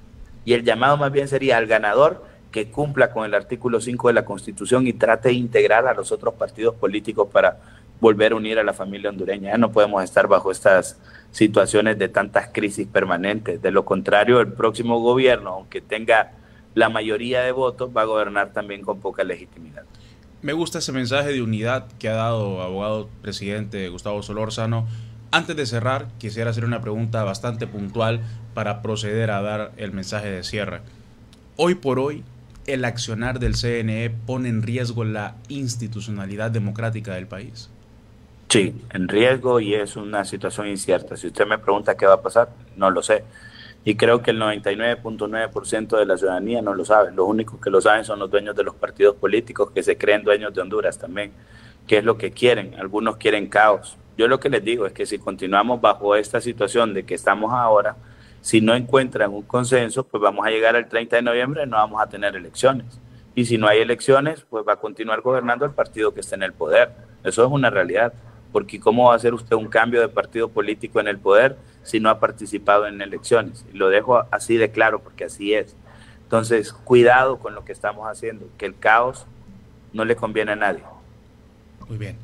Y el llamado más bien sería al ganador que cumpla con el artículo 5 de la Constitución y trate de integrar a los otros partidos políticos para volver a unir a la familia hondureña. Ya no podemos estar bajo estas situaciones de tantas crisis permanentes. De lo contrario, el próximo gobierno, aunque tenga la mayoría de votos, va a gobernar también con poca legitimidad. Me gusta ese mensaje de unidad que ha dado abogado presidente Gustavo Solórzano. Antes de cerrar, quisiera hacer una pregunta bastante puntual para proceder a dar el mensaje de cierre. Hoy por hoy, ¿el accionar del CNE pone en riesgo la institucionalidad democrática del país? Sí, en riesgo, y es una situación incierta. Si usted me pregunta qué va a pasar, no lo sé. Y creo que el 99.9% de la ciudadanía no lo sabe. Los únicos que lo saben son los dueños de los partidos políticos que se creen dueños de Honduras también. ¿Qué es lo que quieren? Algunos quieren caos. Yo lo que les digo es que si continuamos bajo esta situación de que estamos ahora, si no encuentran un consenso, pues vamos a llegar al 30 de noviembre y no vamos a tener elecciones. Y si no hay elecciones, pues va a continuar gobernando el partido que esté en el poder. Eso es una realidad. Porque ¿cómo va a hacer usted un cambio de partido político en el poder si no ha participado en elecciones? Y lo dejo así de claro porque así es. Entonces, cuidado con lo que estamos haciendo, que el caos no le conviene a nadie. Muy bien.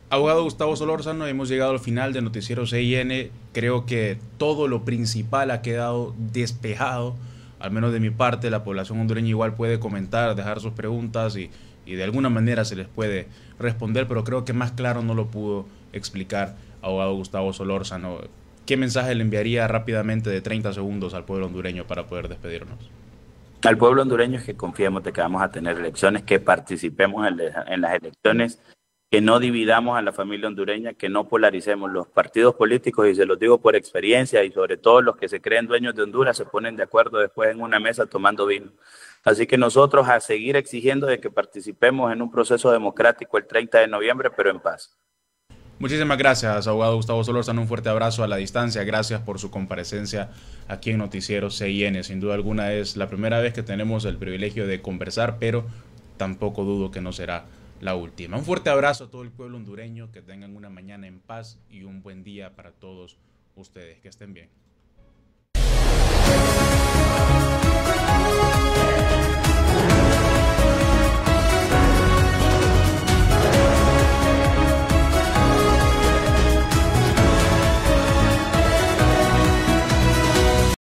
Abogado Gustavo Solórzano, hemos llegado al final de Noticiero CIN. Creo que todo lo principal ha quedado despejado, al menos de mi parte. La población hondureña igual puede comentar, dejar sus preguntas y de alguna manera se les puede responder, pero creo que más claro no lo pudo explicar abogado Gustavo Solórzano. ¿Qué mensaje le enviaría rápidamente de 30 segundos al pueblo hondureño para poder despedirnos? Al pueblo hondureño es que confiemos de que vamos a tener elecciones, que participemos en las elecciones, que no dividamos a la familia hondureña, que no polaricemos los partidos políticos, y se los digo por experiencia, y sobre todo los que se creen dueños de Honduras se ponen de acuerdo después en una mesa tomando vino. Así que nosotros a seguir exigiendo de que participemos en un proceso democrático el 30 de noviembre, pero en paz. Muchísimas gracias, abogado Gustavo Solórzano. Un fuerte abrazo a la distancia. Gracias por su comparecencia aquí en Noticiero CIN. Sin duda alguna es la primera vez que tenemos el privilegio de conversar, pero tampoco dudo que no será la última. Un fuerte abrazo a todo el pueblo hondureño. Que tengan una mañana en paz y un buen día para todos ustedes. Que estén bien.